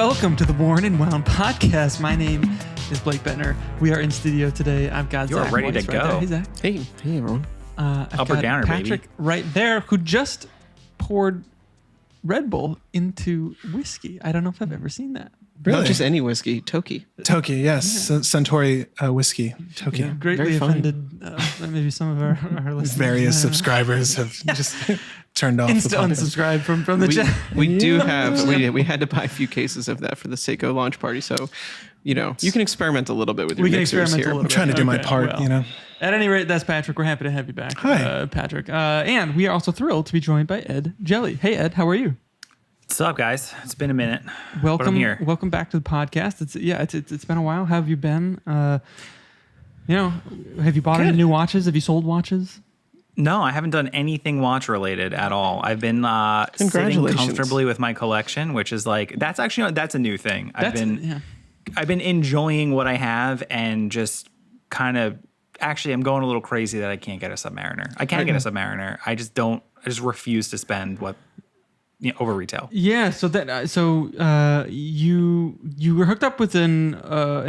Welcome to the Worn and Wound podcast. My name is Blake Buettner. We are in studio today. I've got You're Zach ready Weiss to right go. there. Hey, Zach. Hey, everyone. I've Up or got downer, Patrick baby. right there, who just poured Red Bull into whiskey. I don't know if I've ever seen that. Really? Not just any whiskey, Toki. Toki, yes. Yeah. Centauri whiskey. Toki. Yeah, greatly offended maybe some of our listeners. Various subscribers have just turned off. Unsubscribed from the chat. We do have, we had to buy a few cases of that for the Seiko launch party. So, you can experiment a little bit with your mixers here. I'm trying to do my part, At any rate, that's Patrick. We're happy to have you back. Hi. Patrick. And we are also thrilled to be joined by Ed Jelly. Hey, Ed, how are you? What's up, guys? It's been a minute. Welcome, but I'm here. Welcome back to the podcast. It's been a while. How have you been? Have you bought any new watches? Have you sold watches? No, I haven't done anything watch related at all. I've been sitting comfortably with my collection, which is that's a new thing. I've been enjoying what I have and just kind of I'm going a little crazy that I can't get a Submariner. I can't get a Submariner. I just refuse to spend over retail. Yeah, so you were hooked up with an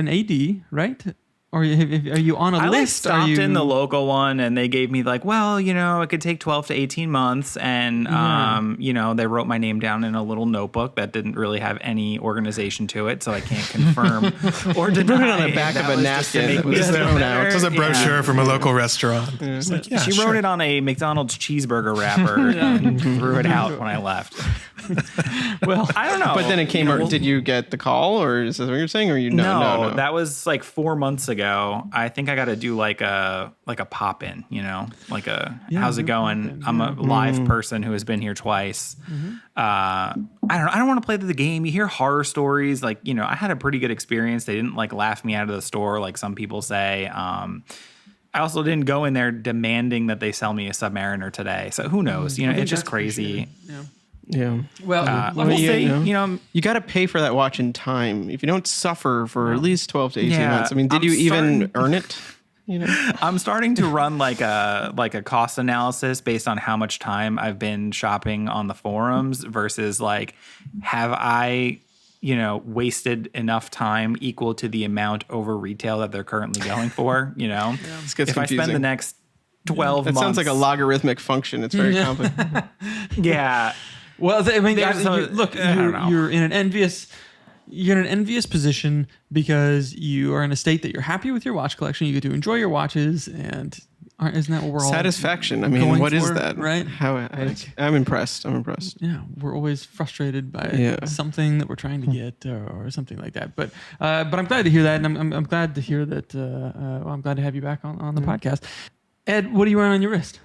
AD, right? Or are you on a list? I stopped in the local one, and they gave me it could take 12 to 18 months, and they wrote my name down in a little notebook that didn't really have any organization to it, so I can't confirm or deny. They put it on the back of a napkin that was thrown out. It was a brochure from a local restaurant. She wrote it on a McDonald's cheeseburger wrapper and threw it out when I left. Well, I don't know. But then it came. Did you get the call, or is that what you're saying? Or no? That was 4 months ago. I think I got to do a pop in. How's it going? I'm a live person who has been here twice. Mm-hmm. I don't want to play the game. You hear horror stories. I had a pretty good experience. They didn't laugh me out of the store like some people say. I also didn't go in there demanding that they sell me a Submariner today. So who knows? It's just crazy. Yeah. Well, we'll see. You got to pay for that watch in time. If you don't suffer for at least 12 to 18 months. I mean, did you even earn it? I'm starting to run a cost analysis based on how much time I've been shopping on the forums versus have I wasted enough time equal to the amount over retail that they're currently going for, This gets if confusing. I spend the next 12 months. That sounds like a logarithmic function. It's very complicated. Yeah. Well, I mean, you're in an envious position because you are in a state that you're happy with your watch collection. You get to enjoy your watches, and isn't that what we're all satisfaction? I mean, what is that? Right? I'm impressed. Yeah, we're always frustrated by something that we're trying to get or something like that. But I'm glad to hear that, and I'm glad to hear that. I'm glad to have you back on the podcast. Ed, what are you wearing on your wrist?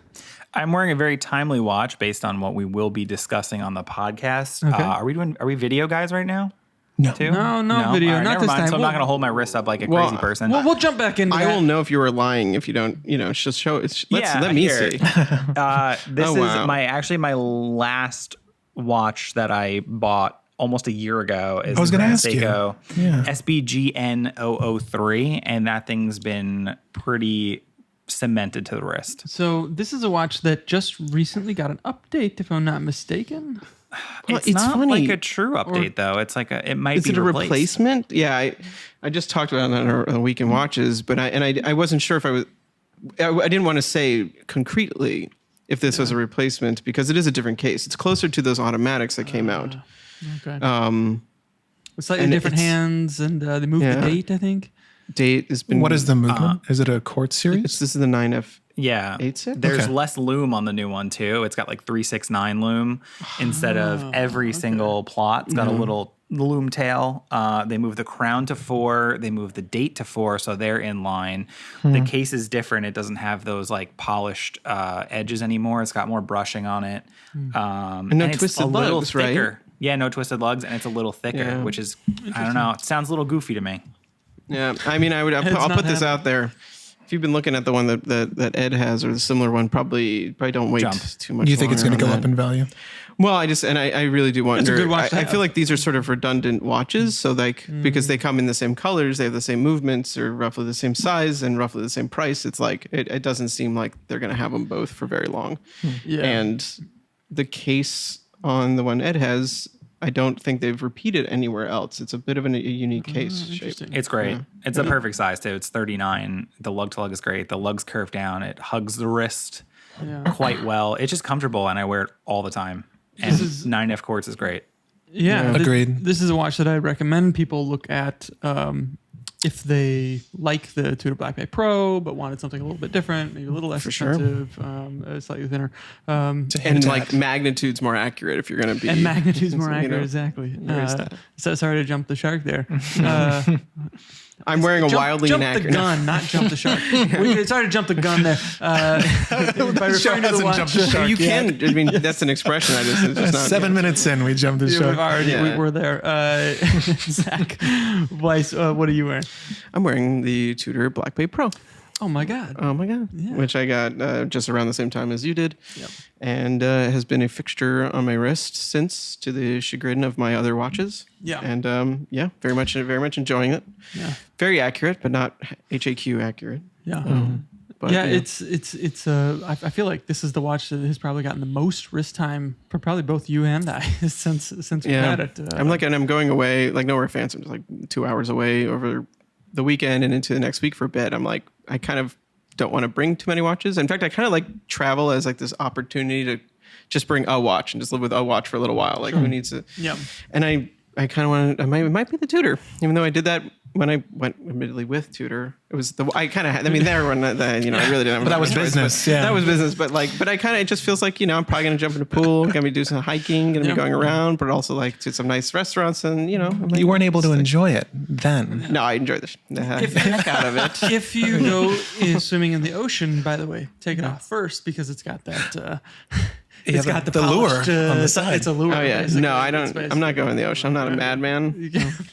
I'm wearing a very timely watch based on what we will be discussing on the podcast. Okay. Are we video guys right now? No. Too? No video. Right, not this time. So I'm not going to hold my wrist up like a crazy person. We'll jump back into that. I will know if you were lying if you don't, just show it. Let me see. This is my last watch that I bought almost a year ago. Is I was going to ask Seiko you. Sbbn045, and that thing's been pretty cemented to the wrist. So this is a watch that just recently got an update, if I'm not mistaken. It's not funny. A true update though. It's it might is be it a replaced. replacement? Yeah, I just talked about it on Weekend Watches, but I wasn't sure if I didn't want to say concretely if this was a replacement because it is a different case. It's closer to those automatics that came out. Okay. With slightly different hands, and they moved the date, I think. Date has been. What is the movement? Is it a quartz series? This is the 9F. Yeah. 86? There's less lume on the new one too. It's got 369 lume instead of every single plot. It's got a little lume tail. They moved the crown to 4. They moved the date to 4, so they're in line. The case is different. It doesn't have those polished edges anymore. It's got more brushing on it. And no twisted lugs, right? Yeah, no twisted lugs, and it's a little thicker, which is, I don't know, it sounds a little goofy to me. Yeah, I mean, I'll put this out there. If you've been looking at the one that Ed has or the similar one, probably don't wait too much. You think it's going to go up in value? Well, I really do wonder. It's a good watch I feel like these are sort of redundant watches, so because they come in the same colors, they have the same movements, or roughly the same size and roughly the same price. It's it doesn't seem like they're going to have them both for very long. Yeah. And the case on the one Ed has I don't think they've repeated anywhere else. It's a bit of a unique case shape. It's great. It's a perfect size too. It's 39. The lug to lug is great. The lug's curved down. It hugs the wrist quite well. It's just comfortable, and I wear it all the time. And 9F quartz is great. Yeah, agreed. This is a watch that I recommend people look at if they like the Tudor Black Bay Pro, but wanted something a little bit different, maybe a little less expensive, slightly thinner. And like magnitude's more accurate if you're going to be. And magnitude's more accurate, exactly. So sorry to jump the shark there. I'm wearing a wildly inaccurate. Jump the gun, not jump the shark. Sorry to jump the gun there. By referring to the watch, you can. I mean, that's an expression. It's just not 7 minutes in, we jumped the shark. We're there. Zach Weiss, what are you wearing? I'm wearing the Tudor Black Bay Pro. Oh my god! Yeah. Which I got just around the same time as you did, and has been a fixture on my wrist since, to the chagrin of my other watches. Yeah, and very much enjoying it. Yeah, very accurate, but not HAQ accurate. Yeah. But, it's I feel like this is the watch that has probably gotten the most wrist time for probably both you and I since we had it. I'm going away, like nowhere fancy. I'm just like 2 hours away over the weekend and into the next week for a bit. I'm like, I kind of don't want to bring too many watches. In fact, I kind of like travel as like this opportunity to just bring a watch and just live with a watch for a little while. Like who needs it? Yeah. And I kind of wanted, it might be the Tudor, even though I did that when I went admittedly with Tudor. It was I kind of had, I mean, there when I really didn't have. But that was business. That was business. But I kind of, it just feels like, I'm probably going to jump in the pool, going to be doing some hiking, going to be going around, but also like to some nice restaurants. And, like, you weren't able to enjoy it then. No, I enjoyed the heck out of it. If you go swimming in the ocean, by the way, take it off first because it's got that. It's got the lure on the side. It's a lure. Oh yeah. No, I don't. I'm not going in the ocean. I'm not a madman.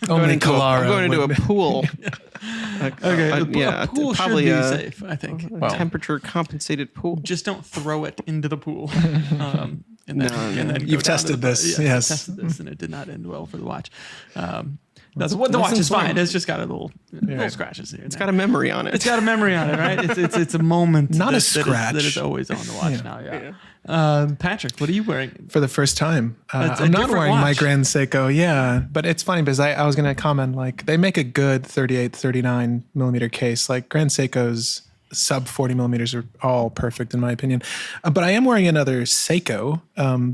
Only Kalara. I'm going into a pool. Okay. A pool probably should be safe, I think. A temperature compensated pool. Just don't throw it into the pool. And then you've tested this. Yes. Tested this, and it did not end well for the watch. The watch is fine. It's just got a little scratches here. It's got a memory on it. It's got a memory on it, right? It's a moment. Not a scratch. That is always on the watch now. Yeah. Patrick, what are you wearing? For the first time. I'm not wearing my Grand Seiko. But it's funny because I was going to comment, like, they make a good 38, 39 millimeter case. Like Grand Seiko's sub 40 millimeters are all perfect in my opinion. But I am wearing another Seiko.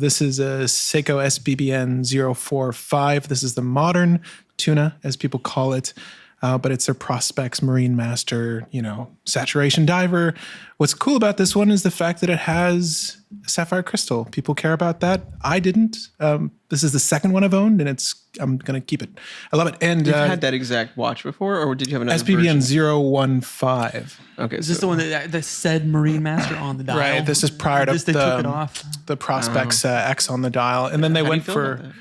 This is a Seiko Sbbn045. This is the modern tuna, as people call it. But it's their Prospex Marine Master, saturation diver. What's cool about this one is the fact that it has sapphire crystal. People care about that. I didn't. This is the second one I've owned, and I'm going to keep it. I love it. And you've had that exact watch before, or did you have another Sbbn015. Okay. Is this the one that said Marine Master on the dial? Right. This is prior to they took it off. The Prospex X on the dial. And then they went for...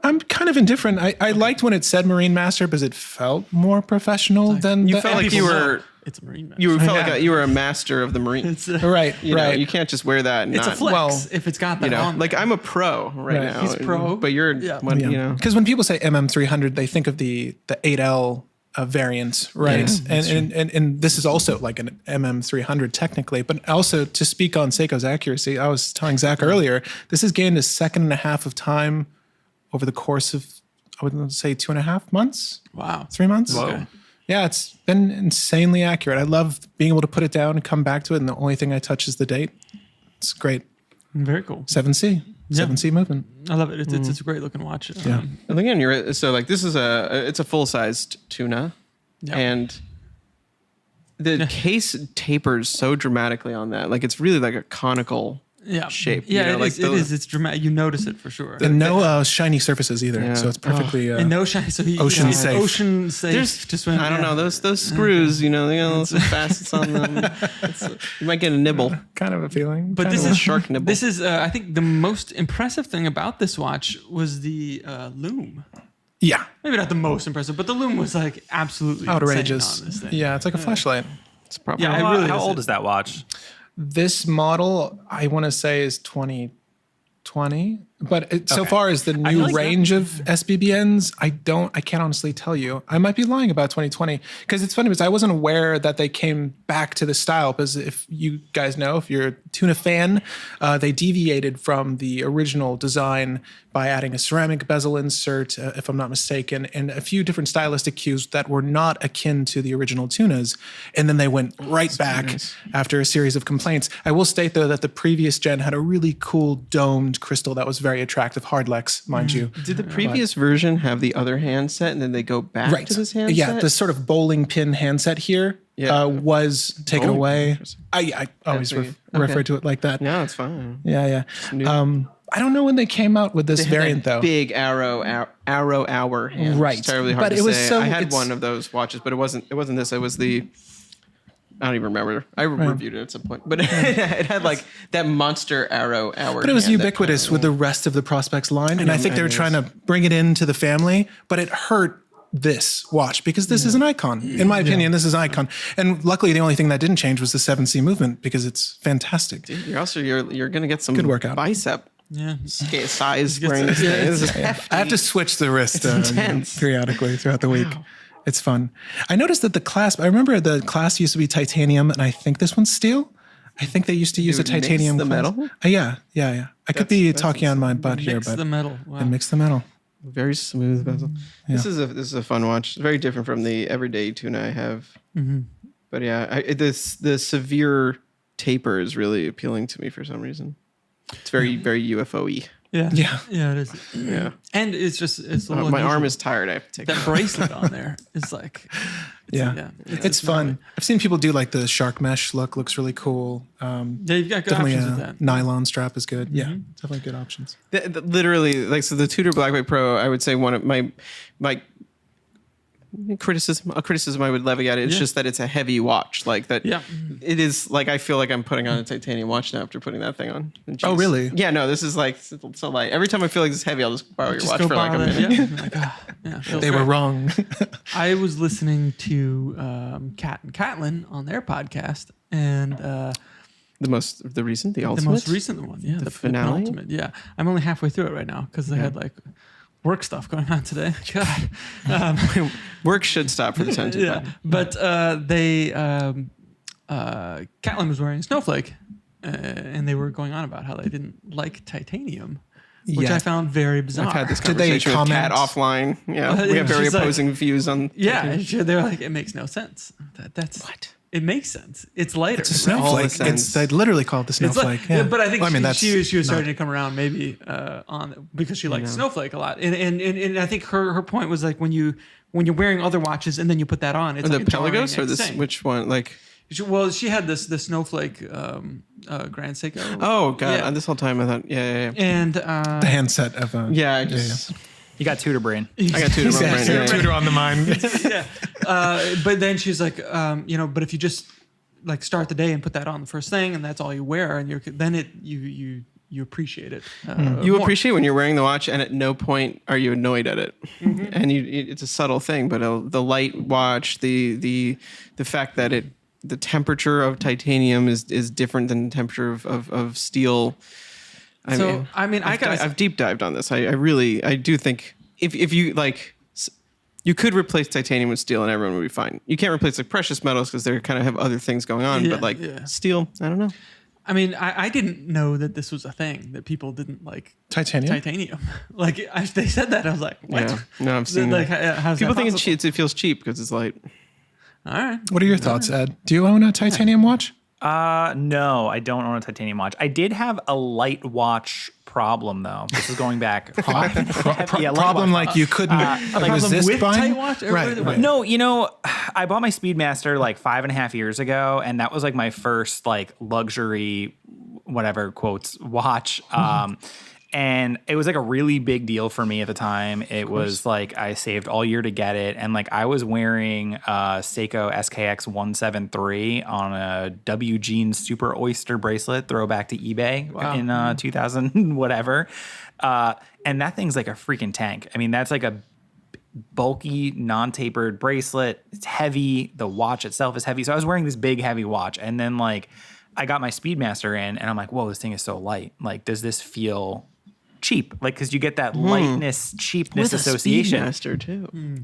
I'm kind of indifferent. I liked when it said Marine Master because it felt more professional than you felt like you were. It's a Marine Master. You felt like you were a master of the Marine. Right. You can't just wear that. And it's a flex if it's got that on. Like I'm a pro right now. He's pro, but you're because when people say MM300, they think of the 8L variant, right? And this is also like an MM300 technically, but also to speak on Seiko's accuracy, I was telling Zach earlier, this has gained a second and a half of time over the course of, I would say, 2.5 months. Wow. 3 months. Whoa. Okay. Yeah, it's been insanely accurate. I love being able to put it down and come back to it, and the only thing I touch is the date. It's great. Very cool. 7C. 7C movement. I love it. It's a great looking watch. Yeah. And again, this is it's a full-sized tuna, and the case tapers so dramatically on that. Like it's really like a conical shape. Yeah, it is. It's dramatic. You notice it for sure. And no shiny surfaces either. So it's perftly and no shiny. So ocean safe. Ocean safe. Just I don't know those screws. They got some facets on them. You might get a nibble. Kind of a feeling. But this is shark nibble. This is I think the most impressive thing about this watch was the Lume. Yeah. Maybe not the most impressive, but the Lume was like absolutely outrageous. On this thing. Yeah, it's like a flashlight. It's probably how old is that watch? This model, I want to say, is 2020. But so far as the new range of SBBNs, I can't honestly tell you. I might be lying about 2020 because it's funny because I wasn't aware that they came back to the style. Because if you guys know, if you're a tuna fan, they deviated from the original design by adding a ceramic bezel insert, if I'm not mistaken, and a few different stylistic cues that were not akin to the original tunas. And then they went right back after a series of complaints. I will state, though, that the previous gen had a really cool domed crystal that was very attractive. Hardlex, mind you. Did the previous version have the other handset and then they go back to this handset? Yeah, the sort of bowling pin handset here was taken away. I always refer to it like that. No, it's fine. Yeah. I don't know when they came out with this variant though. Big arrow hour hand. Right. It's terribly hard to say. I had one of those watches, but it wasn't this. It was the, I don't even remember. I reviewed it at some point, but it had like that monster arrow hour. But it was ubiquitous with the rest of the Prospects line, and I think they were trying to bring it into the family, but it hurt this watch because this is an icon. In my opinion, this is an icon. And luckily, the only thing that didn't change was the 7C movement because it's fantastic. Dude, you're going to get some good workout. Bicep. Yeah, size wearing this thing. I have to switch the wrist periodically throughout the week. It's fun. I noticed that the clasp, I remember the clasp used to be titanium, and I think this one's steel. I think they used to use a titanium mix the clasp. metal? Yeah. I could be talking on my butt here, but the metal. Wow. And mix the metal. Very smooth bezel. Yeah. This is a fun watch. Very different from the everyday tuna I have. Mm-hmm. But yeah, the severe taper is really appealing to me for some reason. It's very UFO-y. Yeah, it is. Yeah, and it's a little my arm is tired. I have to take that bracelet on there. It's like, it's fun. I've seen people do like the shark mesh look. Looks really cool. You've got good options with that. Nylon strap is good. Yeah, definitely good options. Literally, like the Tudor Blacklight Pro. I would say one of my criticism I would levy at it. It's just that it's a heavy watch. Like that. Yeah. It is like I feel like I'm putting on a titanium watch now after putting that thing on. Oh really? Yeah. No. This is like so light. Every time I feel like it's heavy, I'll just borrow your watch for like a minute. They were wrong. I was listening to Kat and Catlin on their podcast, and the most recent one. Yeah, the finale. Penultimate. Yeah, I'm only halfway through it right now because they had like work stuff going on today. God. Work should stop for the time. Yeah, but Catlin was wearing a snowflake, and they were going on about how they didn't like titanium, which I found very bizarre. I've had this conversation with Kat offline. Yeah, we have very opposing views on. Yeah, they're like, it makes no sense. That's what. It makes sense. It's lighter. It's a snowflake. They literally call it the snowflake. But I think she was starting to come around maybe on because she liked snowflake a lot. And I think her point was like when you're wearing other watches and then you put that on, it's the like Pelagos or this which one like. Well, she had the snowflake Grand Seiko. Oh god! This whole time I thought, and the handset of You got Tudor brain. I got Tudor brain. Tudor on the mind. But then she's like, but if you just like start the day and put that on the first thing, and that's all you wear, and you appreciate it. You appreciate when you're wearing the watch, and at no point are you annoyed at it. Mm-hmm. And it's a subtle thing, but the light watch, the fact that the temperature of titanium is different than the temperature of steel. I've deep dived on this. I do think if you like, you could replace titanium with steel and everyone would be fine. You can't replace like precious metals because they kind of have other things going on. But steel, I don't know. I mean, I didn't know that this was a thing that people didn't like titanium. Like they said that, I was like, what? Yeah. No, I've seen that. People think it feels cheap because it's light. All right. What are your thoughts, Ed? Do you own a titanium watch? No, I don't own a titanium watch. I did have a light watch problem though. This is going back. Problem like you couldn't resist with buying? Tight watch? Right. No, I bought my Speedmaster like 5.5 years ago, and that was like my first like luxury, whatever quotes, watch. And it was like a really big deal for me at the time. It was like I saved all year to get it. And like I was wearing Seiko SKX 173 on a W Jeans Super Oyster bracelet, throwback to eBay in 2000, whatever. And that thing's like a freaking tank. I mean, that's like a bulky, non-tapered bracelet. It's heavy. The watch itself is heavy. So I was wearing this big, heavy watch. And then like I got my Speedmaster in and I'm like, whoa, this thing is so light. Like, does this feel cheap, like because you get that lightness, cheapness association. Speedmaster too.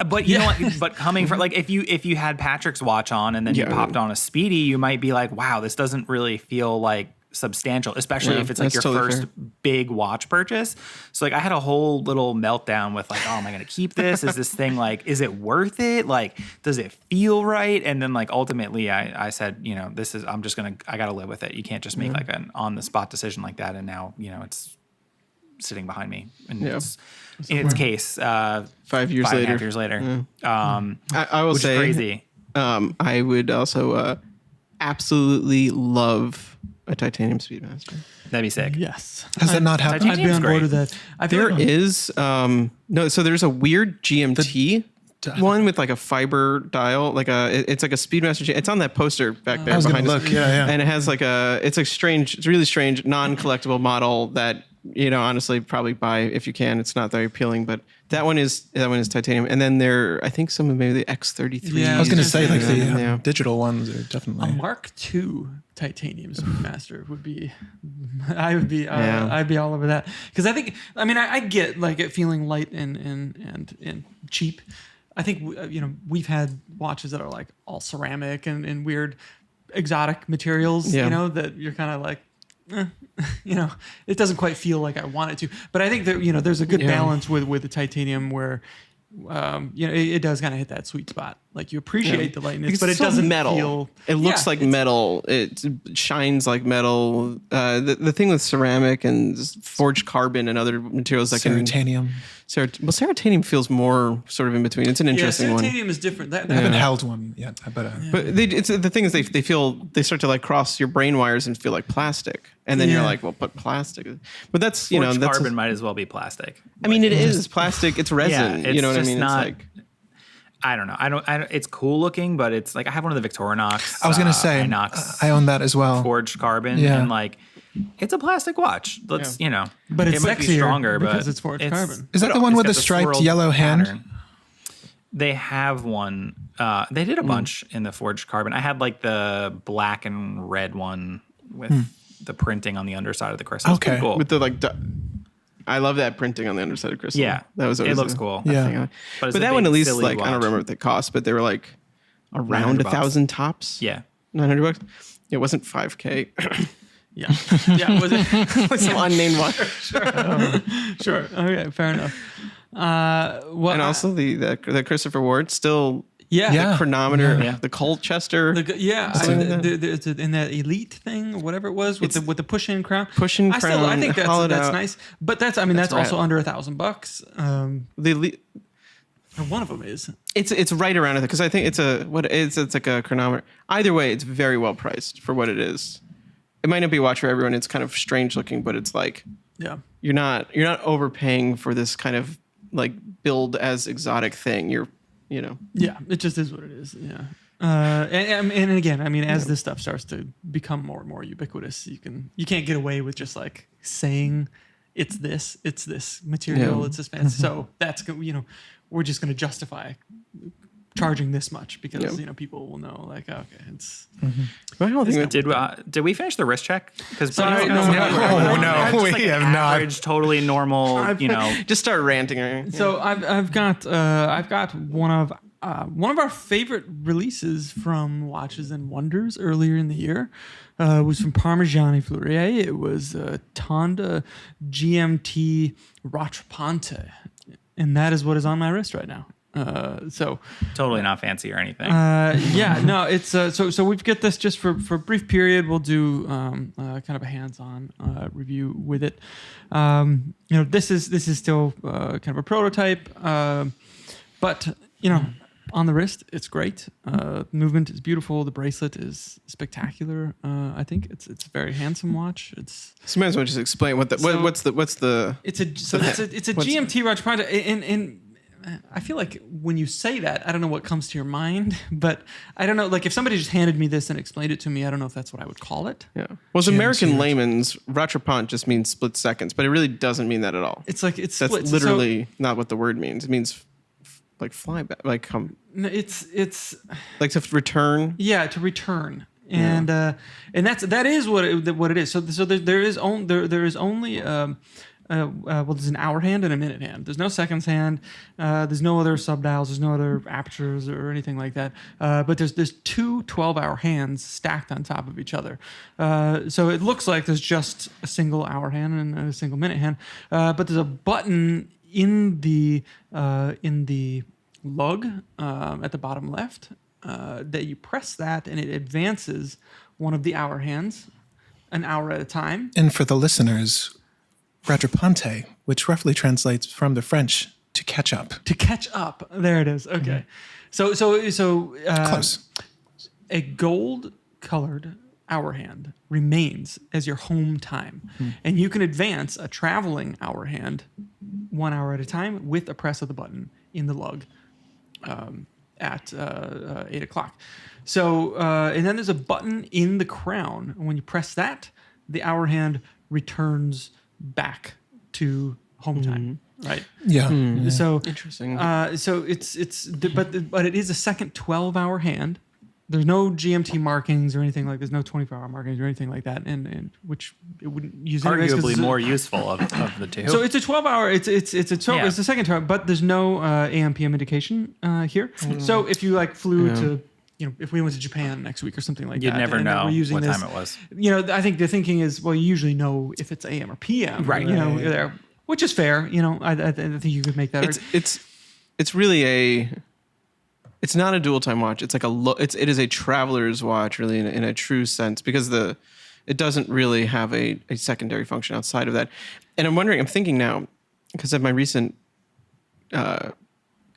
But you know what? But coming from like if you had Patrick's watch on and then you popped on a Speedy, you might be like, wow, this doesn't really feel like substantial, especially if it's like your totally first big watch purchase. So like I had a whole little meltdown with like, oh, am I going to keep this? Is this thing like, is it worth it? Like, does it feel right? And then like ultimately I said, you know, I got to live with it. You can't just make like an on the spot decision like that. And now, you know, it's sitting behind me and it's in its case, 5 years later. 5.5 years later. I will which say is crazy. I would also absolutely love a titanium Speedmaster. That'd be sick. Yes. Has that not happened? I'd be on board with that. So there's a weird GMT one with like a fiber dial, like it's like a Speedmaster. It's on that poster back there behind us. Yeah. And it has like it's a really strange non-collectible model that, you know, honestly probably buy if you can. It's not very appealing, but that one is titanium. And then I think some of maybe the X33. Yeah, I was going to say like the digital ones are definitely a Mark II titanium Speedmaster would be. I'd be all over that because I get like it feeling light and cheap. I think you know we've had watches that are like all ceramic and weird exotic materials. You know that you're kind of like. You know, it doesn't quite feel like I want it to, but I think that, you know, there's a good balance with the titanium where, you know, it does kind of hit that sweet spot. Like you appreciate the lightness, because but it doesn't feel. It looks like metal. It shines like metal. The thing with ceramic and forged carbon and other materials like ceratanium. Ceratanium feels more sort of in between. It's an interesting one. Ceratanium is different. I haven't held one yet, but the thing is they start to like cross your brain wires and feel like plastic, and then you're like, well, but plastic. But that's forged carbon might as well be plastic. I mean, it is plastic. It's resin. It's you know what I mean? Not, it's like. I don't know. I don't. It's cool looking, but it's like I have one of the Victorinox. I was gonna say Inox I own that as well. Forged carbon, and like it's a plastic watch. Let's you know, but it's might be stronger because it's forged carbon. Is that the one with the striped yellow hand? Pattern. They have one. They did a bunch in the forged carbon. I had like the black and red one with the printing on the underside of the crystal. Okay, cool. With the like. I love that printing on the underside of crystal. Yeah, that was. It looks cool. Yeah, but that one at least like watch. I don't remember what they cost, but they were like around 1,000 tops. Yeah, $900. It wasn't $5,000. Yeah, was it some unnamed one? Sure. Okay, fair enough. And also the Christopher Ward still. Yeah, the chronometer, the Colchester. In that elite thing, whatever it was, with the push-in crown. Push-in crown. I think that's nice, but that's also under $1,000. The elite. Or one of them is. It's right around it because I think it's like a chronometer. Either way, it's very well priced for what it is. It might not be a watch for everyone. It's kind of strange looking, but it's like you're not overpaying for this kind of like build as exotic thing. You know. Yeah, it just is what it is. Yeah. And again, I mean, as this stuff starts to become more and more ubiquitous, you can't get away with just like saying it's this material, it's this fancy. So that's, you know, we're just going to justify charging this much because you know people will know like okay it's. I don't think did we finish the wrist check? Because we have not. Totally normal. You know, just start ranting. So I've got one of our favorite releases from Watches and Wonders earlier in the year. Was from Parmigiani Fleurier. It was Tonda GMT Rattrapante, and that is what is on my wrist right now. So totally not fancy or anything. It's so we've got this just for a brief period. We'll do kind of a hands-on review with it. You know, this is still kind of a prototype, but you know, on the wrist it's great. Movement is beautiful. The bracelet is spectacular. I think it's a very handsome watch. So might as well just explain what's the. It's a GMT Rattrapante and. I feel like when you say that, I don't know what comes to your mind, but I don't know. Like if somebody just handed me this and explained it to me, I don't know if that's what I would call it. Yeah. Well, as American layman's, rattrapante just means split seconds, but it really doesn't mean that at all. It's like that's literally not what the word means. It means like fly back, like No, it's like to return. Yeah, to return. And that is what it is. So there is only there's an hour hand and a minute hand. There's no seconds hand. There's no other subdials. There's no other apertures or anything like that. But there's two 12-hour hands stacked on top of each other. So it looks like there's just a single hour hand and a single minute hand. But there's a button in the lug at the bottom left that you press that and it advances one of the hour hands an hour at a time. And for the listeners, rattrapante, which roughly translates from the French to catch up. To catch up. There it is. Okay. Mm-hmm. So close. A gold-colored hour hand remains as your home time. Mm-hmm. And you can advance a traveling hour hand 1 hour at a time with a press of the button in the lug at 8 o'clock. So, and then there's a button in the crown. When you press that, the hour hand returns back to home time, right? Yeah. Mm-hmm. So interesting. But it is a second 12-hour hand. There's no GMT markings or anything like. There's no 24-hour markings or anything like that, and which it wouldn't use. Arguably more useful of the two. So it's a 12-hour. It's the second 12, but there's no AM/PM indication here. So if you like flew to, if we went to Japan next week or something like that, you'd never know what time it was. I think the thinking is, well, you usually know if it's AM or PM, right? There, which is fair. I think you could make that. It's really it's not a dual time watch. It's like it is a traveler's watch, really, in a true sense, because it doesn't really have a secondary function outside of that. And I'm thinking now, because of my recent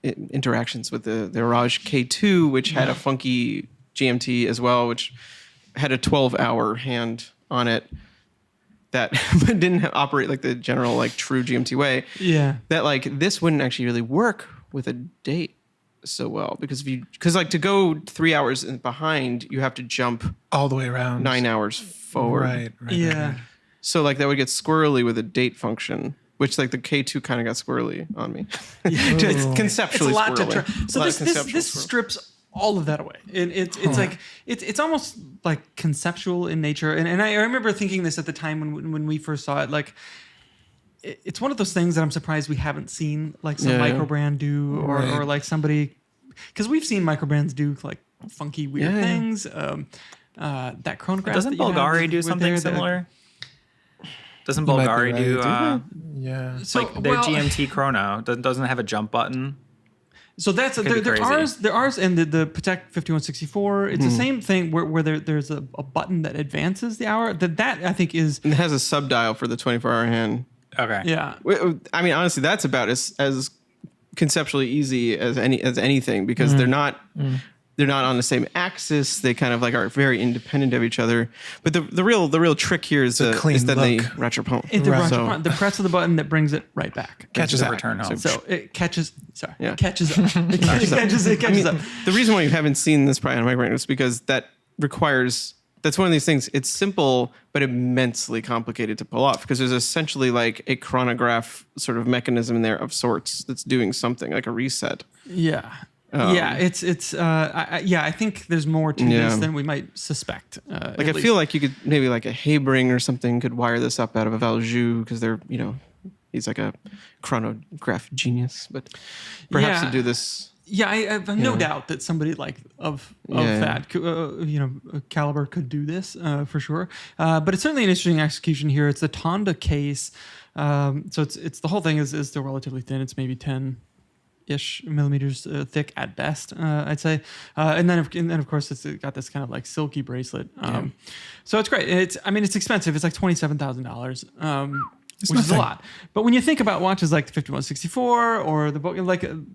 interactions with the Orage K2, which had a funky GMT as well, which had a 12-hour hand on it that didn't operate like the general like true GMT way. Yeah, that like this wouldn't actually really work with a date so well, because to go 3 hours behind, you have to jump all the way around 9 hours forward. Right. Yeah. So like that would get squirrely with a date function, which like the K2 kind of got squirrely on me. It's conceptually squirrely. So this strips all of that away. It's like it's almost like conceptual in nature. And I remember thinking this at the time when we first saw it, like. It's one of those things that I'm surprised we haven't seen like some microbrand do or like somebody, because we've seen microbrands do like funky weird things. That chronograph. Doesn't Bulgari do something similar? Doesn't Bulgari do? So, like their GMT Chrono doesn't have a jump button. So that's ours and the Patek 5164. It's the same thing where there's a button that advances the hour. That I think is. It has a subdial for the 24-hour hand. Okay. Yeah. I mean, honestly, that's about as conceptually easy as anything, because they're not on the same axis. They kind of like are very independent of each other. But the real trick here is that they rattrapante. The press of the button that brings it right back. Catches up. Return home. So it catches. Sorry. Yeah. Catches up. It catches up. The reason why you haven't seen this probably on my brain is because that requires. That's one of these things. It's simple, but immensely complicated to pull off, because there's essentially like a chronograph sort of mechanism in there of sorts that's doing something like a reset. Yeah. I think there's more to this than we might suspect. I feel like you could maybe like a Hebring or something could wire this up out of a Valjoux, because they're, he's like a chronograph genius, but perhaps to do this. Yeah, I have no doubt that somebody like of that caliber could do this for sure. But it's certainly an interesting execution here. It's the Tonda case, so it's the whole thing is still relatively thin. It's maybe 10-ish millimeters thick at best, I'd say. And then of course it's got this kind of like silky bracelet. So it's great. It's expensive. It's like $27,000, which is a lot. But when you think about watches like the 5164 or the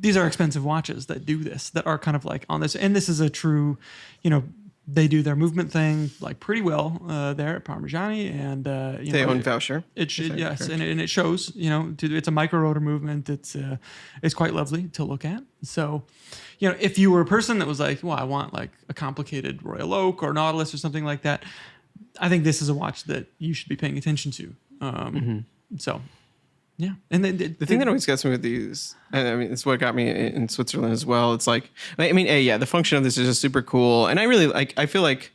these are expensive watches that do this, that are kind of like on this. And this is a true, they do their movement thing like pretty well there at Parmigiani. And, they own Voucher. Yes. And it shows, it's a micro rotor movement. It's quite lovely to look at. So, if you were a person that was like, well, I want like a complicated Royal Oak or Nautilus or something like that, I think this is a watch that you should be paying attention to. So. Yeah, and the thing that always gets me with these, and I mean, it's what got me in Switzerland as well. It's like, the function of this is just super cool, and I really like. I feel like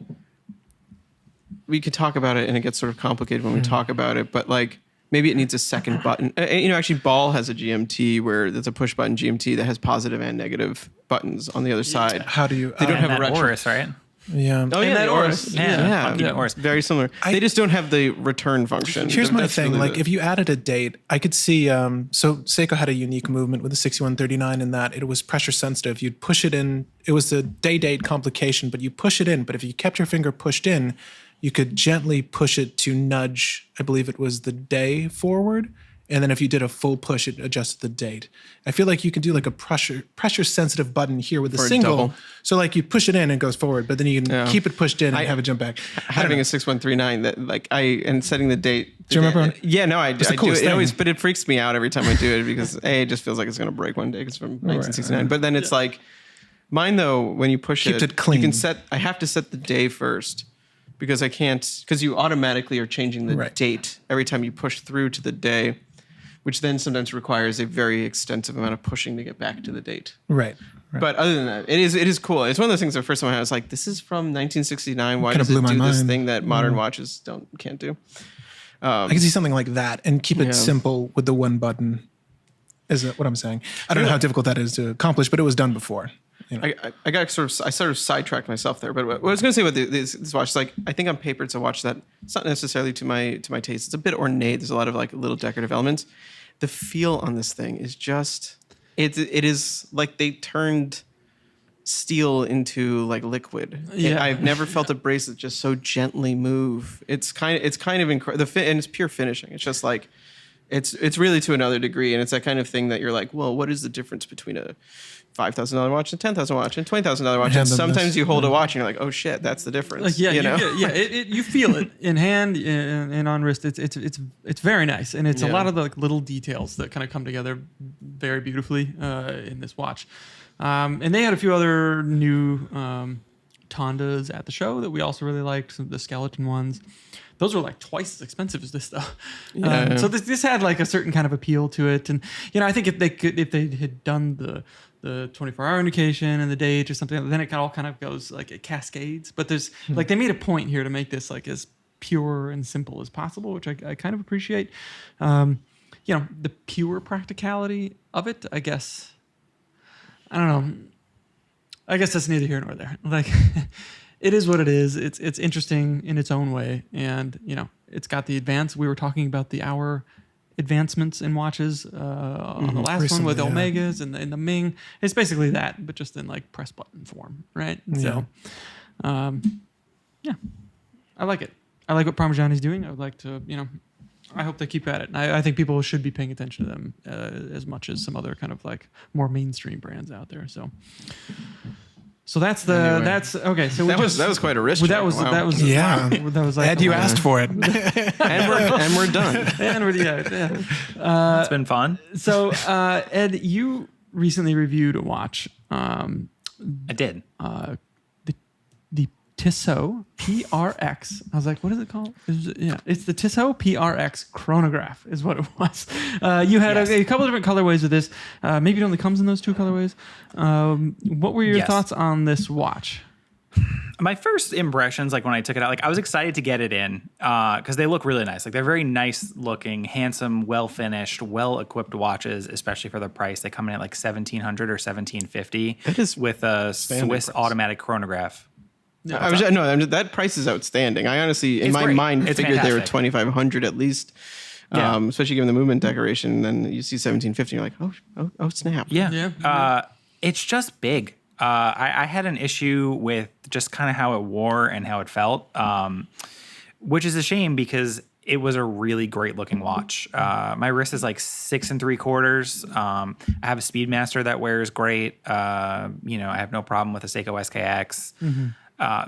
we could talk about it, and it gets sort of complicated when we talk about it. But like, maybe it needs a second button. Actually, Ball has a GMT where there's a push button GMT that has positive and negative buttons on the other side. How do you? They don't have a retro. Oris, right? Yeah. Oh, yeah, that the Oris. Yeah. Oris. Very similar. They just don't have the return function. Here's my That's thing. really Like, if you added a date, I could see. So Seiko had a unique movement with the 6139 in that it was pressure sensitive. You'd push it in. It was the day-date complication, but you push it in. But if you kept your finger pushed in, you could gently push it to nudge. I believe it was the day forward. And then if you did a full push, it adjusted the date. I feel like you can do like a pressure sensitive button here with a single. double. So like you push it in and it goes forward, but then you can keep it pushed in and have it jump back. Having a 6139 that like and setting the date. Do you remember? Yeah, no, I do. coolest It always, thing. but it freaks me out every time I do it because it just feels like it's going to break one day because from 1969. But then it's like mine though. When you push Keeps it clean. You can set. I have to set the day first because I can't because you automatically are changing the date every time you push through to the day, which then sometimes requires a very extensive amount of pushing to get back to the date. Right. But other than that, it is cool. It's one of those things. The first time I was like, "This is from 1969. Why does it do this thing that modern watches can't do?" I can see something like that and keep it simple with the one button. Is that what I'm saying? I don't know how difficult that is to accomplish, but it was done before. You know. I sort of sidetracked myself there. But what I was going to say about this watch is like I think on paper it's a watch that it's not necessarily to my taste. It's a bit ornate. There's a lot of like little decorative elements. The feel on this thing is just it is like they turned steel into like liquid. Yeah. I've never felt a bracelet just so gently move. It's kind of incredible. And it's pure finishing. It's just like it's really to another degree, and it's that kind of thing that you're like, well, what is the difference between a $5,000 watch and $10,000 watch and $20,000 watch? And sometimes you hold a watch and you're like, oh shit, that's the difference. Like, you feel it in hand and on wrist. It's very nice, and it's a lot of the like, little details that kind of come together very beautifully in this watch. And they had a few other new Tondas at the show that we also really liked. Some of the skeleton ones. Those were like twice as expensive as this stuff. So this had like a certain kind of appeal to it, and I think if they had done the 24-hour indication and the date or something, then it all kind of goes like it cascades. But there's like they made a point here to make this like as pure and simple as possible, which I kind of appreciate. The pure practicality of it, I guess. I don't know. I guess that's neither here nor there. Like, it is what it is. It's interesting in its own way, and it's got the advance. We were talking about the hour advancements in watches on the last one with Omegas and the Ming. It's basically that, but just in like press button form, right? So, I like it. I like what Parmigiani's doing. I would like to, I hope they keep at it. And I think people should be paying attention to them as much as some other kind of like more mainstream brands out there. So that's okay. So that was quite a risk. That was like, Ed, you asked for it, and we're done. It's been fun. So Ed, you recently reviewed a watch. I did. The Tissot Prx. I was like, what is it called? It's the Tissot Prx Chronograph is what it was. You had a couple of different colorways of this. Maybe it only comes in those two colorways. What were your thoughts on this watch? My first impressions, like when I took it out, like I was excited to get it in because they look really nice. Like they're very nice looking, handsome, well finished, well equipped watches, especially for the price. They come in at like $1,700 or $1,750. That is with a Swiss automatic chronograph. That price is outstanding. I honestly, in my mind, figured they were $2,500 at least. Especially given the movement decoration. And then you see $1,750, you're like, oh, snap. Yeah. It's just big. I had an issue with just kind of how it wore and how it felt, which is a shame because it was a really great looking watch. My wrist is like 6 3/4. I have a Speedmaster that wears great. I have no problem with a Seiko SKX. Mm-hmm.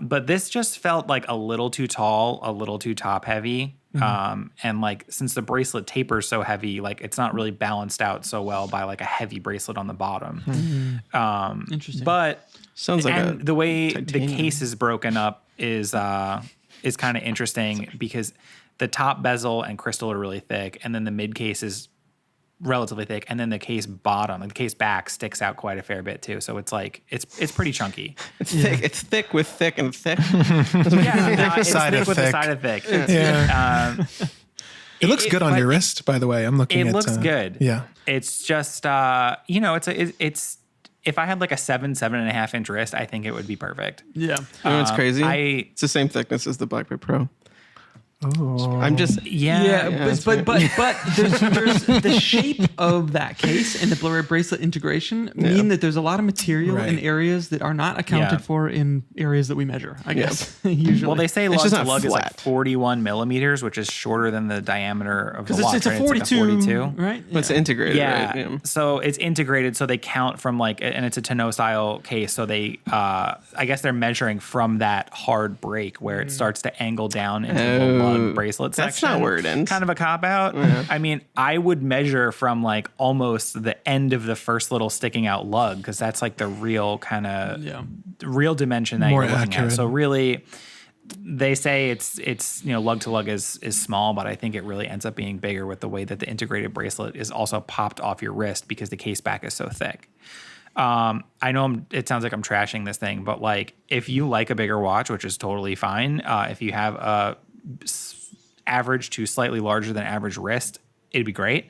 But this just felt like a little too tall, a little too top heavy. Mm-hmm. And like, since the bracelet tapers so heavy, like it's not really balanced out so well by like a heavy bracelet on the bottom. Mm-hmm. Interesting. But sounds like the way titanium. the case is broken up is kind of interesting because the top bezel and crystal are really thick. And then the mid case is relatively thick, and then the case bottom, like the case back, sticks out quite a fair bit too. So it's like it's pretty chunky. It's thick. It's thick with thick and thick. It's side thick of with thick. the side of thick. It looks good on your wrist, by the way. I'm looking at it. It looks good. Yeah. It's just, it's if I had like a 7.5 inch wrist, I think it would be perfect. Yeah. You know what's crazy? It's the same thickness as the BlackBerry Pro. Oh. I'm just but there's the shape of that case and the blurry bracelet integration mean that there's a lot of material in areas that are not accounted for in areas that we measure, I guess. Usually. Well, they say lug to lug is like 41 millimeters, which is shorter than the diameter of the watch. It's a 42, right? But it's integrated, right? Yeah. So it's integrated, so they count from and it's a tonneau style case, so they, I guess they're measuring from that hard break where it starts to angle down into the lug bracelet section. That's not where it ends. Kind of a cop out. Yeah. I mean, I would measure from like almost the end of the first little sticking out lug, because that's like the real kind of real dimension that you're looking at. So really, they say it's lug to lug is small, but I think it really ends up being bigger with the way that the integrated bracelet is also popped off your wrist because the case back is so thick. I know it sounds like I'm trashing this thing, but like if you like a bigger watch, which is totally fine, if you have a average to slightly larger than average wrist, it'd be great.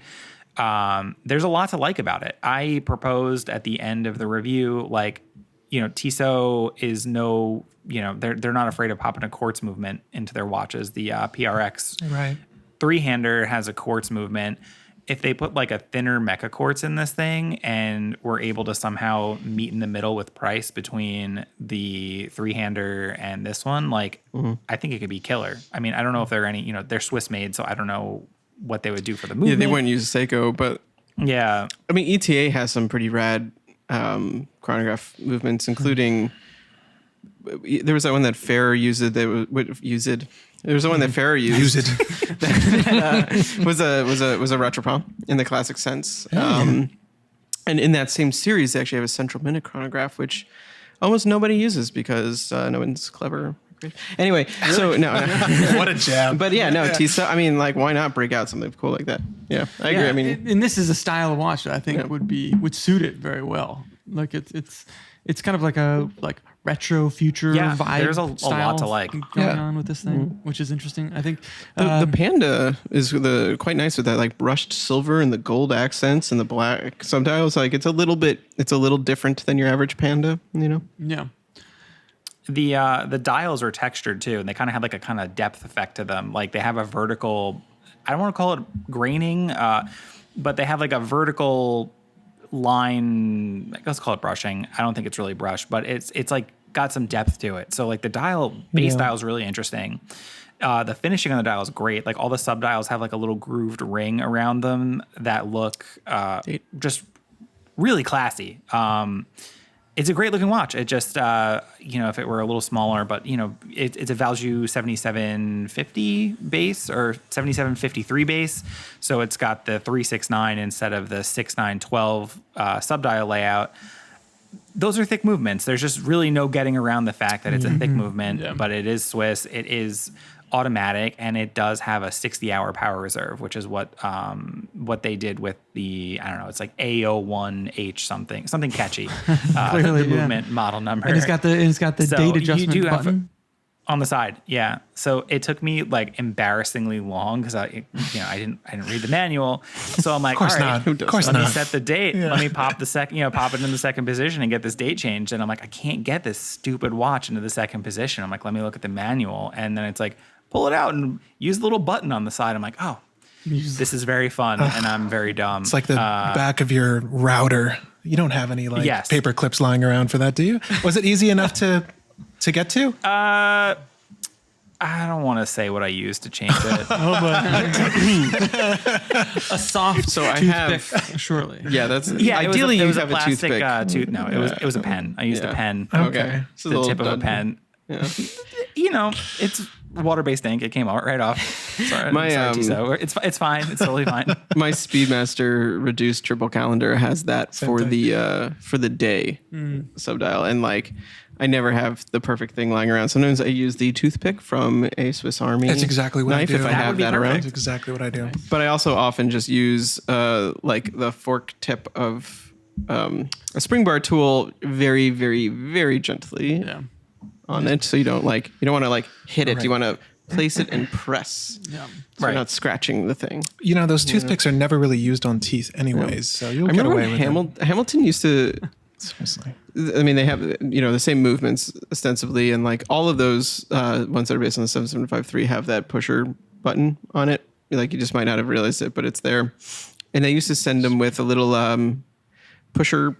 There's a lot to like about it. I proposed at the end of the review, Tissot is they're not afraid of popping a quartz movement into their watches. The PRX three-hander has a quartz movement. If they put like a thinner mecha quartz in this thing and were able to somehow meet in the middle with price between the three-hander and this one, I think it could be killer. I mean, I don't know if they're they're Swiss made, so I don't know what they would do for the movement. Yeah, they wouldn't use Seiko, but yeah. I mean, ETA has some pretty rad chronograph movements, including there was that one that Ferrer used. There was the one that Ferrer used. that was a retropom in the classic sense. And in that same series, they actually have a central minute chronograph, which almost nobody uses because no one's clever. Anyway, so no. What a jab. But yeah, no, Tissot, I mean, why not break out something cool like that? Yeah, I agree. I mean, and this is a style of watch that I think would suit it very well. Like it's kind of like a retro future vibe. There's a lot to like going on with this thing, which is interesting. I think the Panda is quite nice with that brushed silver and the gold accents and the black subdials. It's a little different than your average Panda, Yeah. The dials are textured too, and they kind of have a kind of depth effect to them. Like they have a vertical, I don't want to call it graining, but they have a vertical line. Let's call it brushing. I don't think it's really brushed, but it's got some depth to it. So the base dial is really interesting. The finishing on the dial is great. All the sub dials have a little grooved ring around them that look just really classy. It's a great looking watch. It just, if it were a little smaller, but it's a Valjoux 7750 base or 7753 base. So it's got the 369 instead of the 6912 subdial layout. Those are thick movements. There's just really no getting around the fact that it's a thick movement, but it is Swiss. It is automatic, and it does have a 60-hour power reserve, which is what they did with the, I don't know, it's A01H something catchy. Clearly, the movement model number. And it's got the date adjustment button on the side. Yeah. So it took me embarrassingly long because I didn't read the manual. So I'm like, of course all right, not. Of course let not. me set the date. Yeah. Let me pop pop it in the second position and get this date changed. And I'm like, I can't get this stupid watch into the second position. I'm like, let me look at the manual. And then it's pull it out and use the little button on the side. I'm like, oh, this is very fun, and I'm very dumb. It's like the back of your router. You don't have any paper clips lying around for that, do you? Was it easy enough to get to? I don't want to say what I used to change it. A soft toothpick, surely. Yeah, that's ideally you have a plastic toothpick. No, it was a pen. I used a pen. Okay. The tip of a pen. Yeah. It's water-based ink. It came out right off. Sorry, Tissot. It's fine. It's totally fine. My Speedmaster reduced triple calendar has that for the day subdial, and I never have the perfect thing lying around. Sometimes I use the toothpick from a Swiss Army. That's exactly what knife I do. If I have that around. That's exactly what I do. But I also often just use the fork tip of a spring bar tool very, very, very gently on it, so you don't want to hit it. Right. You want to place it and press. Yeah. So you're not scratching the thing. You know, those toothpicks are never really used on teeth anyways, so you'll get away with it. Hamilton used to... Seriously. I mean, they have, the same movements ostensibly, and like all of those ones that are based on the 7753 have that pusher button on it. Like you just might not have realized it, but it's there. And they used to send them with a little pusher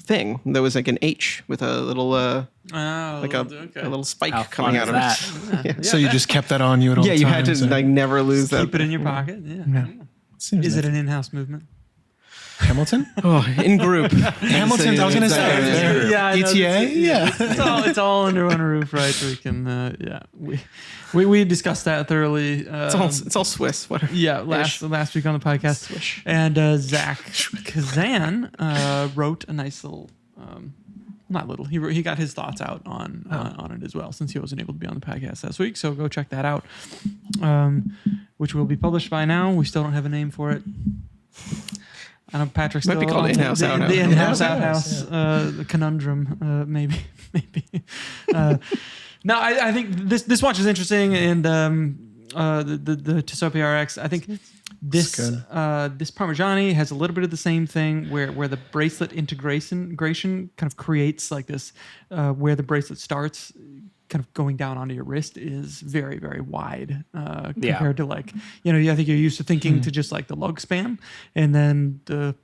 thing that was like an H with a little a little spike coming out of it. Yeah. So you just kept that on you at all times? Yeah, you had to like never lose that. Keep it in your pocket. Yeah. Is it an in-house movement? Hamilton? Oh, in group. Hamilton, I was going to say. ETA? Yeah. It's all under one roof, right? So we can, we discussed that thoroughly. It's all Swiss. Whatever. Yeah, last week on the podcast. Swish. And Zach Kazan wrote a nice little, not little, he got his thoughts out on it as well, since he wasn't able to be on the podcast last week. So go check that out, which will be published by now. We still don't have a name for it. I know Patrick's might be called in-house outhouse. The in-house outhouse, the conundrum, maybe. No, I think this watch is interesting, and the Tissot Prx. I think this Parmigiani has a little bit of the same thing, where the bracelet integration kind of creates like this, where the bracelet starts, kind of going down onto your wrist is very, very wide compared to like, I think you're used to thinking to just like the lug span, and then the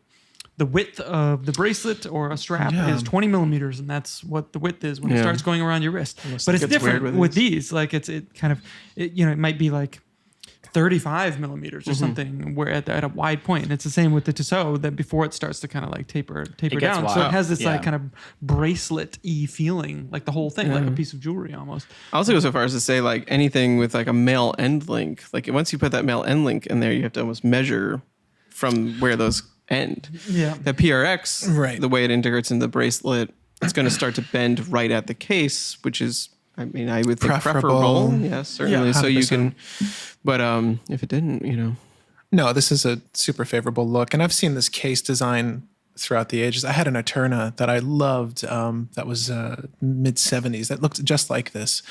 width of the bracelet or a strap is 20 millimeters, and that's what the width is when it starts going around your wrist. But it's different with these. Like it might be like 35 millimeters or something, where at a wide point. And it's the same with the Tissot, that before it starts to kind of like taper down. Wild. So it has this like kind of bracelet-y feeling, like the whole thing, like a piece of jewelry almost. I also go so far as to say like anything with like a male end link, like once you put that male end link in there, you have to almost measure from where those end. Yeah. The PRX, the way it integrates in the bracelet, it's going to start to bend right at the case, which is, I would think preferable. Yes, certainly. Yeah, so you can, but if it didn't, No, this is a super favorable look. And I've seen this case design throughout the ages. I had an Eterna that I loved that was mid-70s that looked just like this.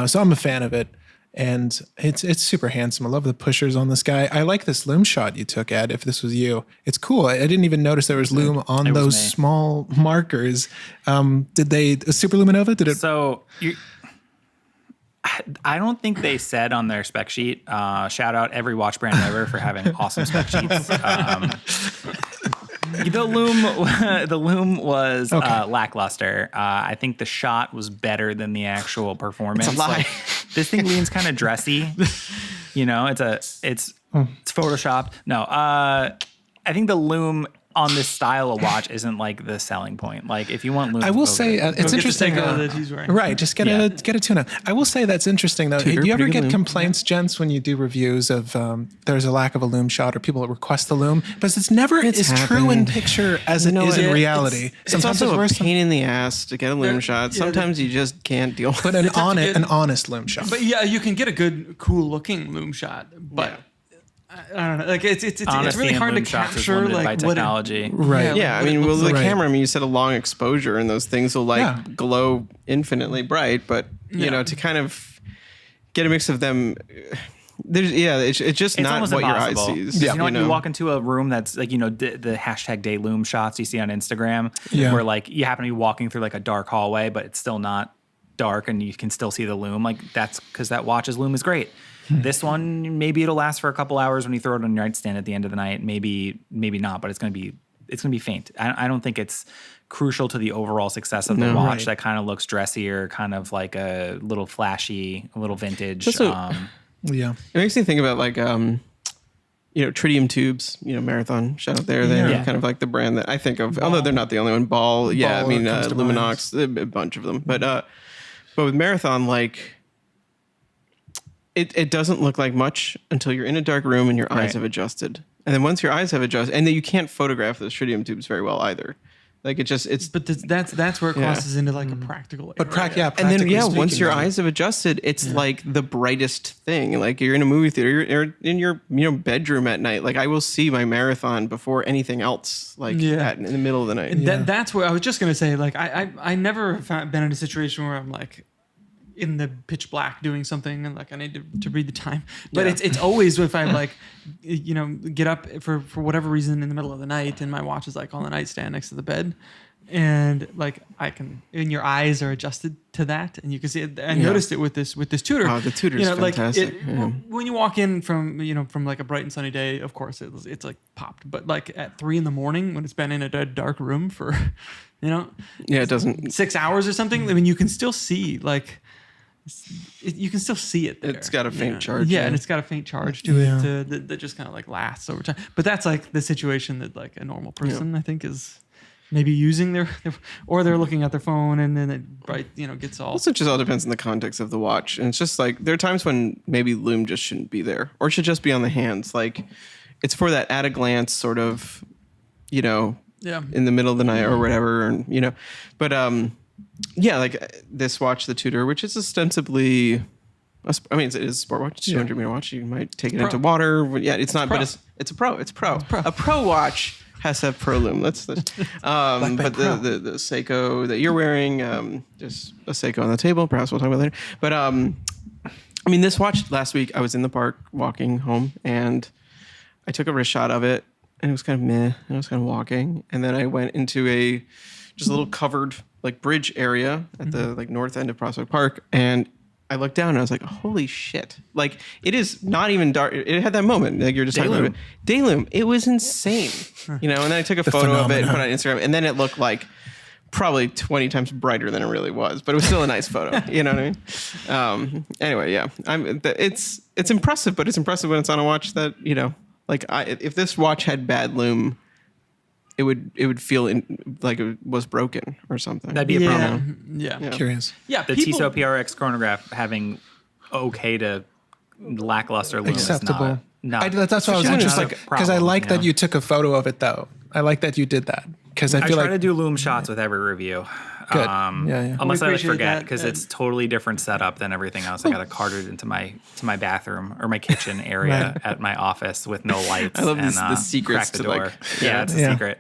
So I'm a fan of it. And it's super handsome. I love the pushers on this guy. I like this Lume shot you took, Ed, if this was you. It's cool. I didn't even notice there was Lume on those small markers. Did they, Super Luminova? Did it? So I don't think they said on their spec sheet, shout out every watch brand ever for having awesome spec sheets. The Lume was lackluster. I think the shot was better than the actual performance. It's a lie. Like, this thing leans kind of dressy. It's photoshopped. No, I think the Lume on this style of watch isn't like the selling point. Like if you want Lume, I will say it's interesting that he's wearing. Right, just get a tuna. I will say that's interesting though. Do you ever get complaints, gents, when you do reviews of there's a lack of a Lume shot or people that request the Lume, because it's never as true in picture as it is in reality. Sometimes it's also a pain in the ass to get a Lume shot. Sometimes you just can't deal with it. But an honest Lume shot. But yeah, you can get a good, cool looking Lume shot, but. I don't know. Like it's really hard to capture like by technology. Right. Yeah. The camera. You set a long exposure, and those things will glow infinitely bright. But to kind of get a mix of them, it's just not what impossible. Your eye sees. Yeah. You walk into a room that's like the hashtag day Lume shots you see on Instagram, where like you happen to be walking through like a dark hallway, but it's still not dark, and you can still see the Lume. Like that's because that watch's Lume is great. This one, maybe it'll last for a couple hours when you throw it on your nightstand at the end of the night. Maybe not, but it's gonna be faint. I don't think it's crucial to the overall success of the watch. That kind of looks dressier, kind of like a little flashy, a little vintage. It makes me think about like tritium tubes. Marathon shout out there. They're kind of like the brand that I think of. Although they're not the only one. Ball. Luminox, a bunch of them. But with Marathon, like. It doesn't look like much until you're in a dark room and your eyes have adjusted. And then once your eyes have adjusted, and then you can't photograph those tritium tubes very well either. Like But that's where it crosses into like a practical area. And then once your eyes have adjusted, it's like the brightest thing. Like you're in a movie theater, you're in your bedroom at night. Like I will see my Marathon before anything else. Like in the middle of the night. That's where I was just gonna say. Like I never have been in a situation where I'm like. in the pitch black doing something and like I need to read the time. But it's always if I like, get up for whatever reason in the middle of the night and my watch is like on the nightstand next to the bed. And like and your eyes are adjusted to that, and you can see it. I noticed it with this tutor. Oh, the tutor's fantastic. When you walk in from like a bright and sunny day, of course it's like popped. But like at 3 a.m. when it's been in a dark room for, it doesn't 6 hours or something. I mean, you can still see like. You can still see it there. It's got a faint charge. Yeah, and it's got a faint charge to it that just kind of like lasts over time. But that's like the situation that like a normal person I think is maybe using their or they're looking at their phone and then it gets all. Also, just all depends on the context of the watch, and it's just like there are times when maybe Lume just shouldn't be there or should just be on the hands. Like it's for that at a glance sort of, in the middle of the night or whatever, and but like this watch, the Tudor, which is ostensibly, I mean, it is a sport watch, 200 meter watch. You might take it into water. Yeah, it's not, but it's a pro. It's pro. A pro watch has to have pro Lume. But the Seiko that you're wearing, just a Seiko on the table. Perhaps we'll talk about it later. But I mean, this watch last week, I was in the park walking home, and I took a wrist shot of it, and it was kind of meh. And I was kind of walking, and then I went into just a little covered like bridge area at the like north end of Prospect Park, and I looked down and I was like, holy shit. Like it is not even dark. It had that moment. Like you're just talking about it. Daylume. It was insane. And then I took a photo of it and put it on Instagram, and then it looked like probably 20 times brighter than it really was, but it was still a nice photo. You know what I mean? Anyway, yeah. It's impressive, but it's impressive when it's on a watch that, if this watch had bad Lume, it would feel like it was broken or something. That'd be a problem. Yeah. Curious. Yeah. The Tissot Prx Chronograph having okay to lackluster Lume acceptable. That's what I was just like, because I like that you took a photo of it though. I like that you did that because I try to do Lume shots with every review. Good. Unless I forget because it's totally different setup than everything else. I got to cart it into my bathroom or my kitchen area at my office with no lights. I love the secrets crack the door. It's a secret.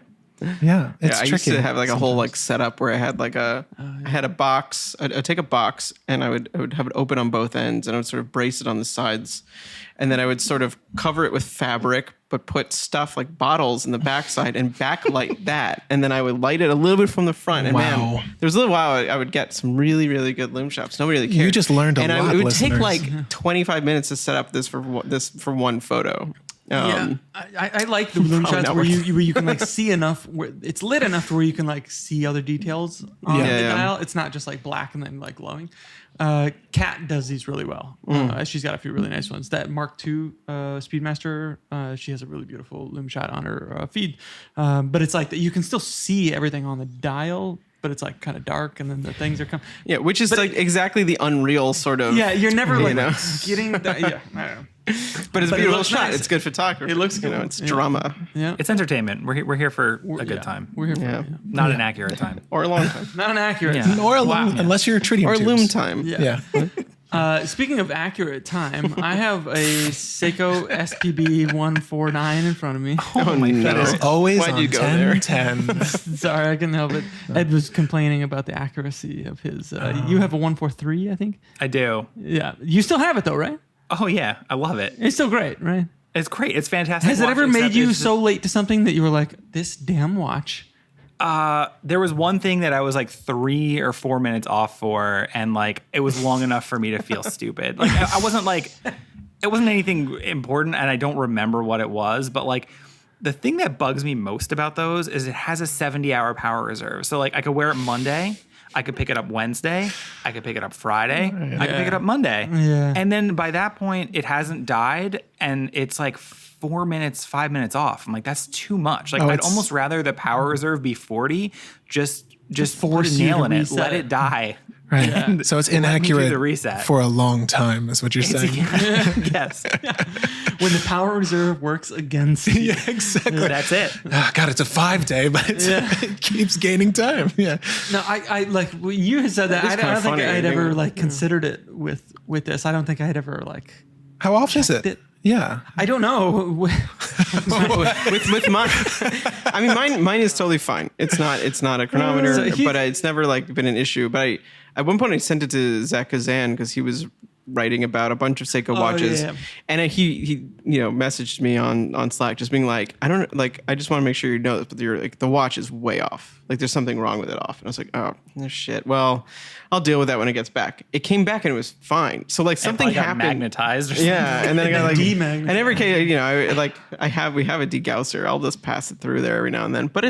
Yeah, it's I tricky. used to have like a whole like setup where I had like I had a box. I'd take a box and I would have it open on both ends, and I would sort of brace it on the sides, and then I would sort of cover it with fabric, but put stuff like bottles in the backside and backlight that, and then I would light it a little bit from the front. And man, there was a little while I would get some really, really good Lume shots. Nobody really cared. You just learned a lot. It would take like 25 minutes to set up this for one photo. I like the Lume shots where you can like see enough where it's lit enough to where you can like see other details on the dial. It's not just like black and then like glowing. Kat does these really well. She's got a few really nice ones. That Mark II Speedmaster, she has a really beautiful Lume shot on her feed. But it's like that you can still see everything on the dial, but it's like kind of dark, and then the things are coming. Yeah, which is like exactly the Unreal sort of. Yeah, you're never like getting that. Yeah, I don't know. But it's a beautiful shot. Nice. It's good photography. It looks good. It's drama. Yeah, it's entertainment. We're here for a good time. We're here for not an accurate time or a long time. Not an accurate time. Or a long, unless you're treating or tubes. Lume time. Yeah. Speaking of accurate time, I have a Seiko Spb 149 in front of me. Oh my God. That is always Why'd on you go there? 10. Sorry, I couldn't help it. Ed was complaining about the accuracy of his. You have a 143, I think? I do. Yeah. You still have it though, right? Oh yeah, I love it. It's still great, right? It's great. It's fantastic. Has it ever made you so late to something that you were like, this damn watch? There was one thing that I was like 3 or 4 minutes off for, and like it was long enough for me to feel stupid. Like I wasn't like, it wasn't anything important, and I don't remember what it was, but like the thing that bugs me most about those is it has a 70-hour power reserve. So like I could wear it Monday, I could pick it up Wednesday, I could pick it up Friday, I could pick it up Monday. Yeah. And then by that point, it hasn't died, and it's like 5 minutes off. I'm like, that's too much. Like, I'd almost rather the power reserve be 40, just put a nail in it, let it die. Right. Yeah. So it's inaccurate the reset. For a long time, is what you're saying. Yes. When the power reserve works against you. Yeah, exactly. That's it. Oh, God, it's a 5-day, but it keeps gaining time. Yeah. No, I like you had said that. I don't think I'd ever like considered it with this. I don't think I'd ever like. How often is it? Yeah. I don't know. with mine, I mean, mine is totally fine. It's not a chronometer, but it's never like been an issue. But At one point, I sent it to Zach Kazan because he was writing about a bunch of Seiko watches, and he messaged me on Slack, just being like, I just want to make sure you know this, but you're like, the watch is way off. Like, there's something wrong with it off. And I was like, oh shit. Well, I'll deal with that when it gets back. It came back and it was fine. So like something happened. Magnetized or something. Yeah, and then I got like demagnetized. And every case, we have a degausser. I'll just pass it through there every now and then, but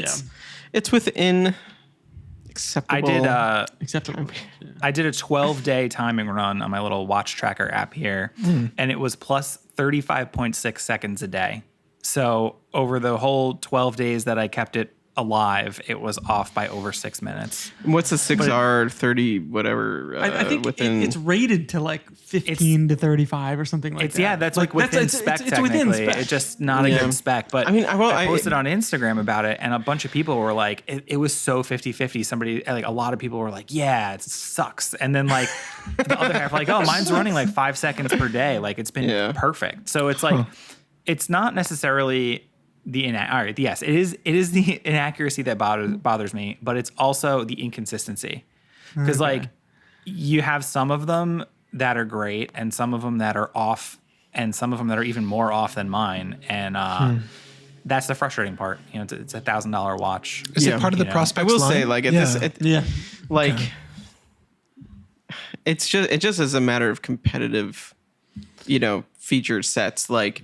it's within acceptable. Acceptable. I did a 12-day timing run on my little watch tracker app here, and it was plus 35.6 seconds a day. So over the whole 12 days that I kept it alive, it was off by over 6 minutes. What's the 6R 30 whatever? I think it's rated to like 15 to 35 or something like that. Yeah, that's like within spec technically. It's within spec. It's just not a good spec. But I posted on Instagram about it, and a bunch of people were like, it was so 50-50. Somebody, like a lot of people were like, yeah, it sucks. And then like the other half like, oh, mine's running like 5 seconds per day. Like it's been perfect. So it's like, it's not necessarily it is the inaccuracy that bothers me, but it's also the inconsistency. Because like you have some of them that are great and some of them that are off and some of them that are even more off than mine. And that's the frustrating part. It's a $1,000 watch. Is it part of the Prospects I will line? say like it just is a matter of competitive, feature sets. Like,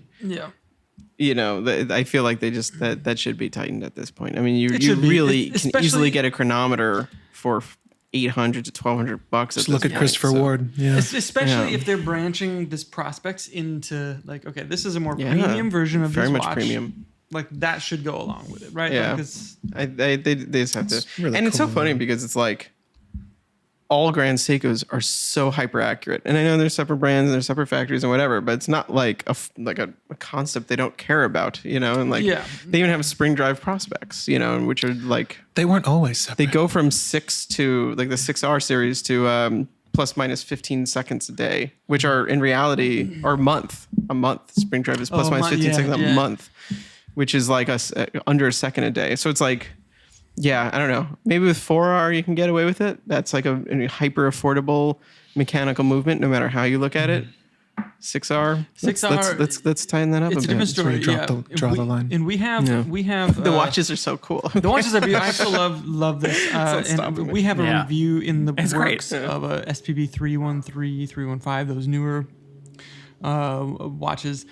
I feel like they just that should be tightened at this point. I mean, you really can easily get a chronometer for $800 to $1,200. Just look at Christopher Ward. Yeah. Especially if they're branching this Prospects into like, okay, this is a more premium version of very this much watch. Premium. Like that should go along with it, right? Yeah. They just have to. Really and it's so funny because it's like all Grand Seikos are so hyper accurate, and I know there's separate brands and there's separate factories and whatever, but it's not like a concept they don't care about, and like they even have spring drive Prospects, which are like they weren't always separate. They go from 6 to like the 6R series to plus minus 15 seconds a day, which are in reality a month. Spring drive is plus minus 15 seconds a month, which is like under a second a day. So it's like. Yeah, I don't know. Maybe with 4R you can get away with it. That's like a hyper affordable mechanical movement, no matter how you look at it. 6R. Let's tighten that up. It's a different story. Draw the line. And we have the watches are so cool. The watches are beautiful. I still love this. And we have a review in the works of a Spb 313, 315. Those newer watches,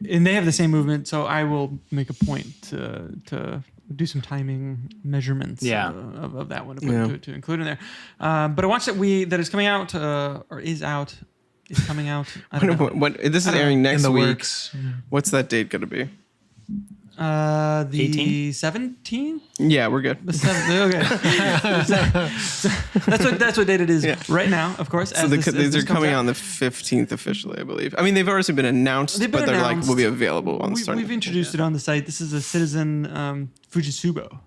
and they have the same movement. So I will make a point to do some timing measurements of that one to include in there. But a watch that is coming out or is coming out. I don't know. This is airing next week. Works. What's that date going to be? The 17th? Yeah, we're good. The 7th. Okay. That's what date it is right now, of course. So these are coming on the 15th officially, I believe. I mean, they've already been announced, but they're like will be available on the start. We've introduced it on the site. This is a Citizen Fujitsubo.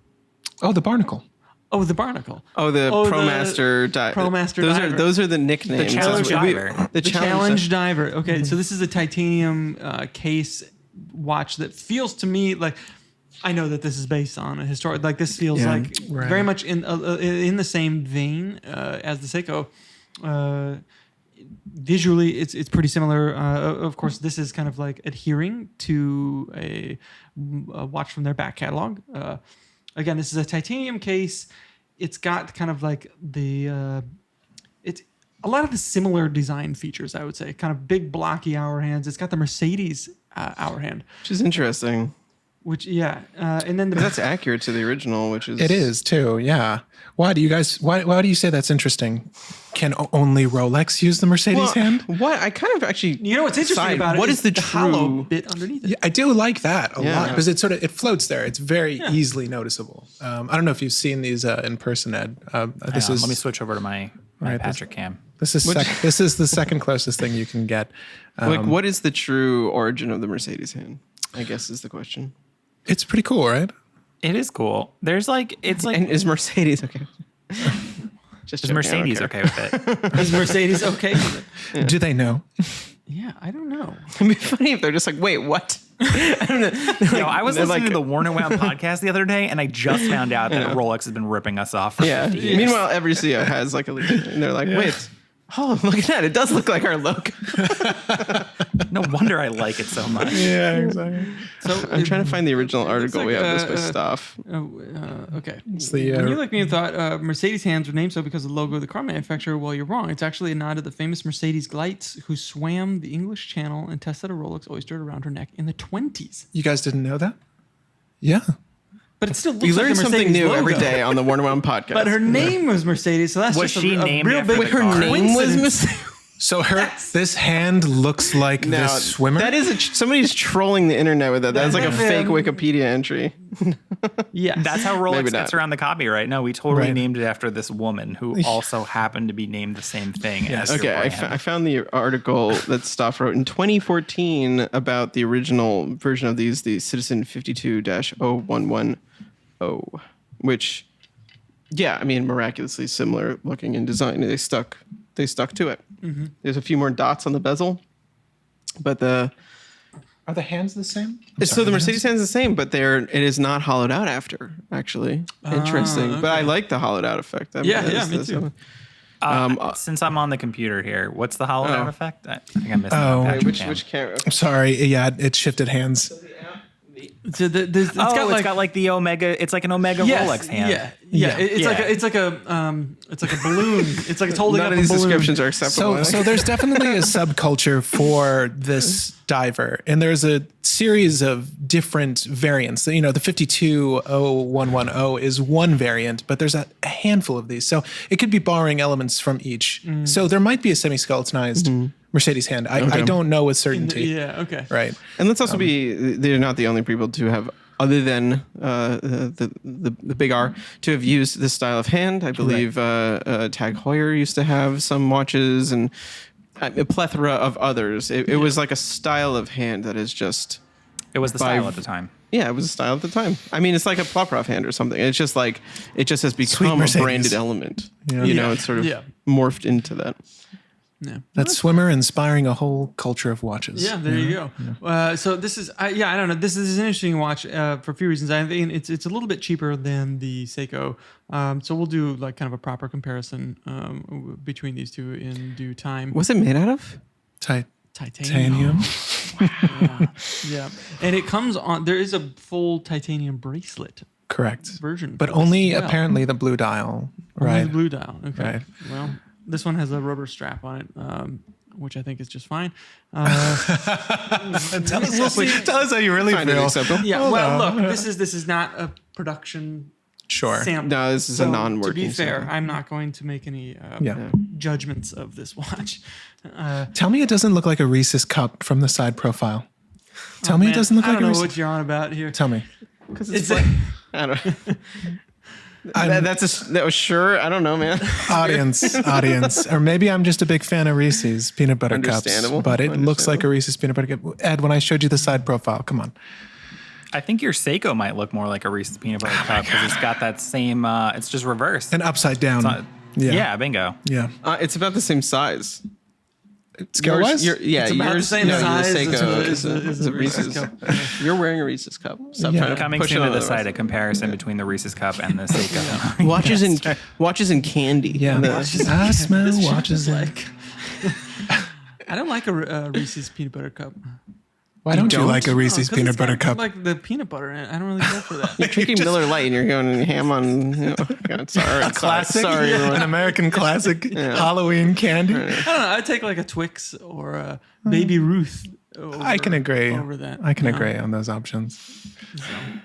Oh, the Barnacle. Oh, the Barnacle. Oh, the Promaster diver. Promaster diver. Those are the nicknames. The Challenge diver. The Challenge diver. Okay, so this is a titanium case watch that feels to me like, I know that this is based on a historic, like this feels like very much in the same vein as the Seiko. Visually, it's pretty similar. Of course, this is kind of like adhering to a watch from their back catalog. Again, this is a titanium case. It's got kind of like it's a lot of the similar design features, I would say. Kind of big blocky hour hands. It's got the Mercedes hour hand, which is interesting. And then that's accurate to the original, which is it is too. Yeah. Why do you say that's interesting? Can only Rolex use the Mercedes hand? What I kind of actually, what's interesting about it? What is the hollow bit underneath it? Yeah, I do like that a lot because it floats there. It's very easily noticeable. I don't know if you've seen these in person, Ed. Let me switch over to my Patrick cam. This is the second closest thing you can get. What is the true origin of the Mercedes hand? I guess is the question. It's pretty cool, right? It is cool. There's like and is Mercedes okay? Is Mercedes okay with it? Is Mercedes okay with it? Yeah. Do they know? Yeah, I don't know. It'd be funny if they're just like, wait, what? I don't know. I was listening to the Worn and Wound podcast the other day, and I just found out that Rolex has been ripping us off for 50 years. Meanwhile, every CEO has like a Legion, and they're like, wait. Oh, look at that. It does look like our logo. No wonder I like it so much. Yeah, exactly. So I'm trying to find the original article. We have this by Stoff. Okay. It's the, when you like me and thought Mercedes hands were named so because of the logo of the car manufacturer, well, you're wrong. It's actually a nod to the famous Mercedes Gleitz who swam the English Channel and tested a Rolex oyster around her neck in the 1920s. You guys didn't know that? Yeah. But it still looks You like learn the something Mercedes new logo. every day on the Worn and Wound podcast. But her name was Mercedes, so that's Was just she a named real after big the car? her name was Mercedes. So this hand looks like this swimmer? That is somebody's trolling the internet with that. That's like a fake Wikipedia entry. Yeah, that's how Rolex Maybe gets not. around the copyright. No, we totally named it after this woman who also happened to be named the same thing as your Okay, brand. I found the article that Stoff wrote in 2014 about the original version of these, the Citizen 52-0110, which, I mean, miraculously similar looking in design. They stuck to it. Mm-hmm. There's a few more dots on the bezel, but are the hands the same? So the Mercedes hand's the same, but it is not hollowed out after. Actually, interesting. Okay. But I like the hollowed out effect. me too. Since I'm on the computer here, what's the hollow out effect? I think I missed that. Which camera? I'm sorry. Yeah, it shifted hands. So it's got like the Omega. It's like an Omega Rolex hand. Yeah. It's like a balloon. It's like it's holding None up of a these balloon. descriptions are acceptable. So there's definitely a subculture for this diver, and there's a series of different variants. You know, the 520110 is one variant, but there's a handful of these. So it could be borrowing elements from each. So there might be a semi-skeletonized Mercedes hand. I don't know with certainty. Yeah. Okay. Right. And let's also they're not the only people to have, other than the big R, to have used this style of hand. I believe Tag Heuer used to have some watches, and a plethora of others. It was like a style of hand that is just... It was the style at the time. Yeah, it was a style at the time. I mean, it's like a Plopprov hand or something. It's just like, it just has become a branded element. Yeah. You know, it's sort of morphed into that. Yeah. That swimmer inspiring a whole culture of watches. Yeah, there you go. Yeah. So this is, I don't know. This is an interesting watch for a few reasons. I think it's a little bit cheaper than the Seiko. So we'll do like kind of a proper comparison between these two in due time. What's it made out of? Titanium. Yeah. And it comes on, there is a full titanium bracelet. Correct. Version. But only apparently the blue dial. Only Right. the blue dial. Okay. Right. Well, this one has a rubber strap on it, which I think is just fine. Tell us how you really feel. Acceptable. Yeah. Well, look, this is not a production sample. No, this is a non-working To be fair, sample. I'm not going to make any judgments of this watch. Tell me it doesn't look like a Reese's cup from the side profile. Tell me it doesn't look like a I don't know Reese's. what you're on about here. Tell me. Because it's like, I don't know. That was sure. I don't know, man. Audience. Or maybe I'm just a big fan of Reese's peanut butter cups. Understandable. But it looks like a Reese's peanut butter cup. Ed, when I showed you the side profile, come on. I think your Seiko might look more like a Reese's peanut butter cup because it's got that same. It's just reversed. And upside down. Yeah, bingo. Yeah. It's about the same size. Scale-wise? It's about the same size Your Seiko as is a Reese's cup. You're wearing a Reese's cup. Stop trying to Coming push soon it to on the the side, a comparison between the Reese's cup and the Seiko. Watches and candy. Yeah. I smell watches. Like, I don't like a Reese's peanut butter cup. Why don't you like a Reese's peanut butter cup? Like the peanut butter in it. I don't really care for that. You're drinking Miller Lite and you're going ham on. Sorry, Classic, sorry, an everyone. American classic Halloween candy. I don't know. I'd take like a Twix or a Baby Ruth. I can agree. Over that. I can agree on those options.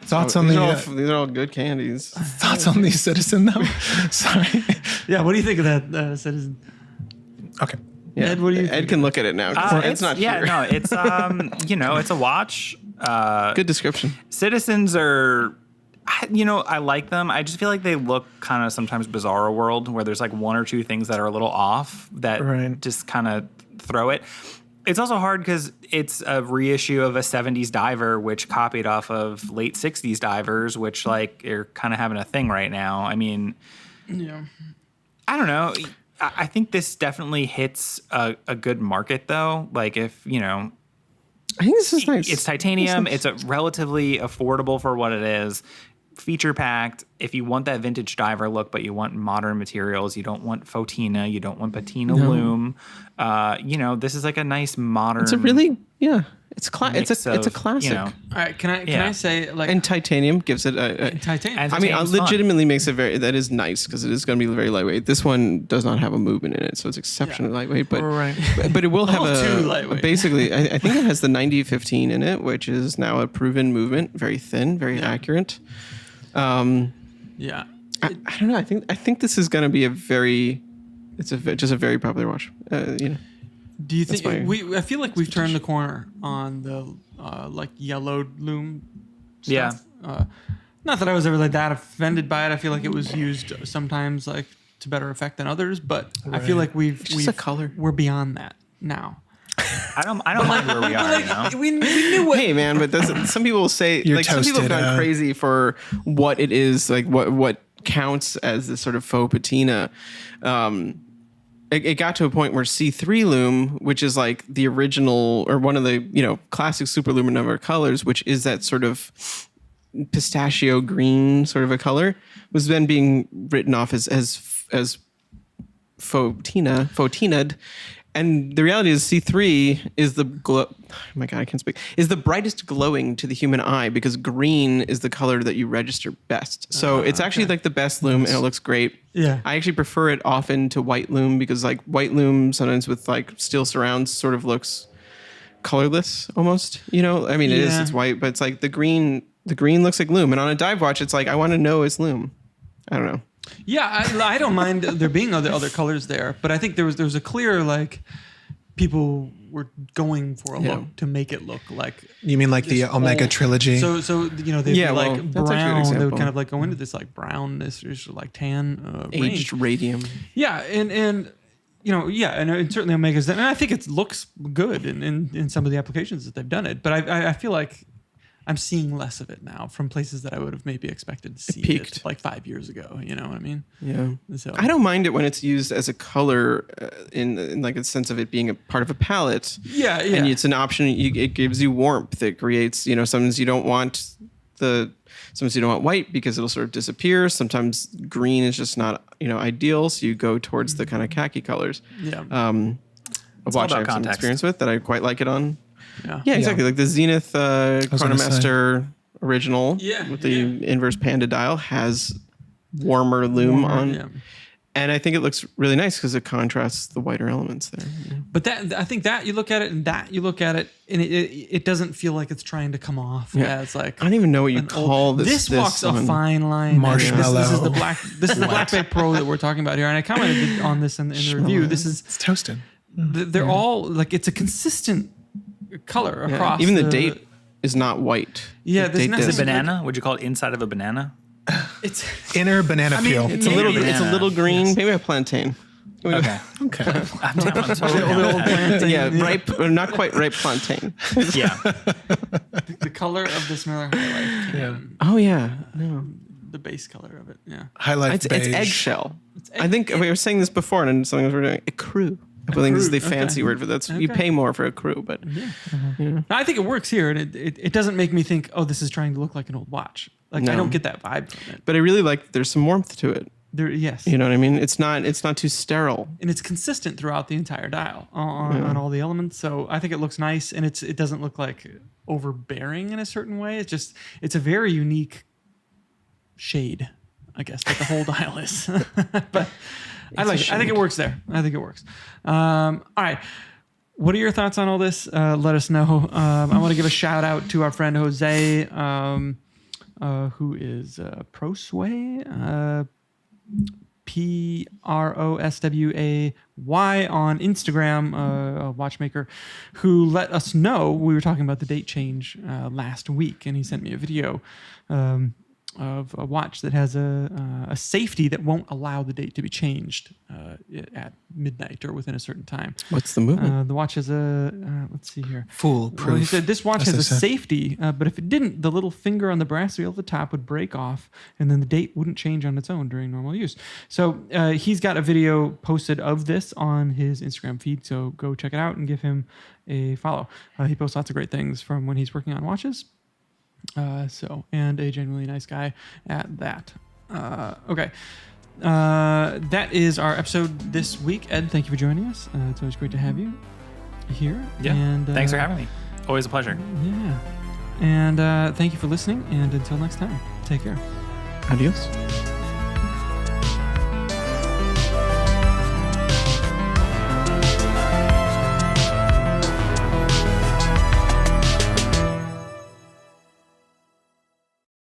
Thoughts on These the are all good candies. thoughts on the Citizen though? Sorry. Yeah. What do you think of that, Citizen? Okay. Yeah. Ed, what do you think? Ed can look at it now. 'Cause Ed's not here. no, it's it's a watch. Good description. Citizens are, I like them. I just feel like they look kind of sometimes bizarro world where there's like one or two things that are a little off that just kind of throw it. It's also hard because it's a reissue of a 70s diver, which copied off of late 60s divers, which like are kind of having a thing right now. I mean, I don't know. I think this definitely hits a good market though. Like if, I think this is nice. It's titanium. It's a relatively affordable for what it is. Feature packed. If you want that vintage diver look, but you want modern materials, you don't want Fotina, you don't want patina Lume. This is like a nice modern. It's a really It's a classic. All right, can I say like, and titanium gives it a titanium. I mean, legitimately makes it that is nice because it is going to be very lightweight. This one does not have a movement in it, so it's exceptionally lightweight. But but it will have basically. I think it has the 90-15 in it, which is now a proven movement, very thin, very accurate. I don't know. I think this is going to be just a very popular watch. Do you think I feel like we've turned the corner on the like yellowed Lume stuff? Yeah. Not that I was ever like that offended by it. I feel like it was used sometimes like to better effect than others, but I feel like we're beyond that now. I don't mind where we are. We knew what. Hey man, but some people will say some people have gone crazy for what it is, like what counts as this sort of faux patina. It got to a point where C3 Lume, which is like the original or one of the classic superluminova colors, which is that sort of pistachio green sort of a color, was then being written off as faux-tinaed. And the reality is C3 is is the brightest glowing to the human eye because green is the color that you register best. So it's actually like the best Lume and it looks great. Yeah. I actually prefer it often to white Lume because like white Lume sometimes with like steel surrounds sort of looks colorless almost, I mean, it's white, but it's like the green looks like Lume. And on a dive watch, it's like, I want to know it's Lume. I don't know. Yeah, I don't mind there being other colors there, but I think there was a clear like people were going for a look to make it look like. You mean like the Omega trilogy? So they'd be like brown. They would kind of like go into this like brownness or like tan aged radium. Yeah, and certainly Omega's done, and I think it looks good in some of the applications that they've done it, but I feel like I'm seeing less of it now from places that I would have maybe expected to see it like 5 years ago. You know what I mean? Yeah. So I don't mind it when it's used as a color in like a sense of it being a part of a palette. Yeah. And it's an option. It gives you warmth. It creates, sometimes you don't want white because it'll sort of disappear. Sometimes green is just not, ideal. So you go towards the kind of khaki colors. Yeah. A watch I have some experience with that I quite like it on. Yeah, exactly. Like the Zenith Chronomaster original with the inverse panda dial has warmer Lume on. Yeah. And I think it looks really nice because it contrasts the whiter elements there. Yeah. But I think that you look at it and it doesn't feel like it's trying to come off as like. I don't even know what you call this. This walks a fine line. Marshmallow. This is the black. This is the Black Bay Pro that we're talking about here, and I commented on this in the review. It's toasted. They're all like it's a consistent color across. Even the date is not white. Yeah, is it banana? Would you call it inside of a banana? It's inner banana peel. It's a little green, maybe a plantain. Okay. I'm plantain. Yeah, ripe or not quite ripe plantain. Yeah. The color of this Miller High Life. Yeah. Oh yeah. No. The base color of it. Yeah. High Life beige. It's eggshell. I think we were saying this before, and something we were doing ecru. I think this is the fancy word for that. You pay more for a crew, but I think it works here, and it doesn't make me think, oh, this is trying to look like an old watch. Like I don't get that vibe from it. But I really like there's some warmth to it. Yes. You know what I mean? It's not too sterile. And it's consistent throughout the entire dial on all the elements. So I think it looks nice, and it doesn't look like overbearing in a certain way. It's a very unique shade, I guess, that the whole dial is. But I like it. I think it works there. I think it works. All right. What are your thoughts on all this? Let us know. I want to give a shout out to our friend Jose, who is Prosway, Prosway on Instagram, a watchmaker, who let us know we were talking about the date change last week, and he sent me a video of a watch that has a safety that won't allow the date to be changed at midnight or within a certain time. What's the movement? The watch has a, let's see here. Foolproof. Well, he said this watch has a safety, but if it didn't, the little finger on the brass wheel at the top would break off, and then the date wouldn't change on its own during normal use. So he's got a video posted of this on his Instagram feed, so go check it out and give him a follow. He posts lots of great things from when he's working on watches. And a genuinely nice guy at that. Okay. That is our episode this week. Ed, thank you for joining us. It's always great to have you here. Yeah. And, thanks for having me. Always a pleasure. Yeah. And thank you for listening. And until next time, take care. Adios.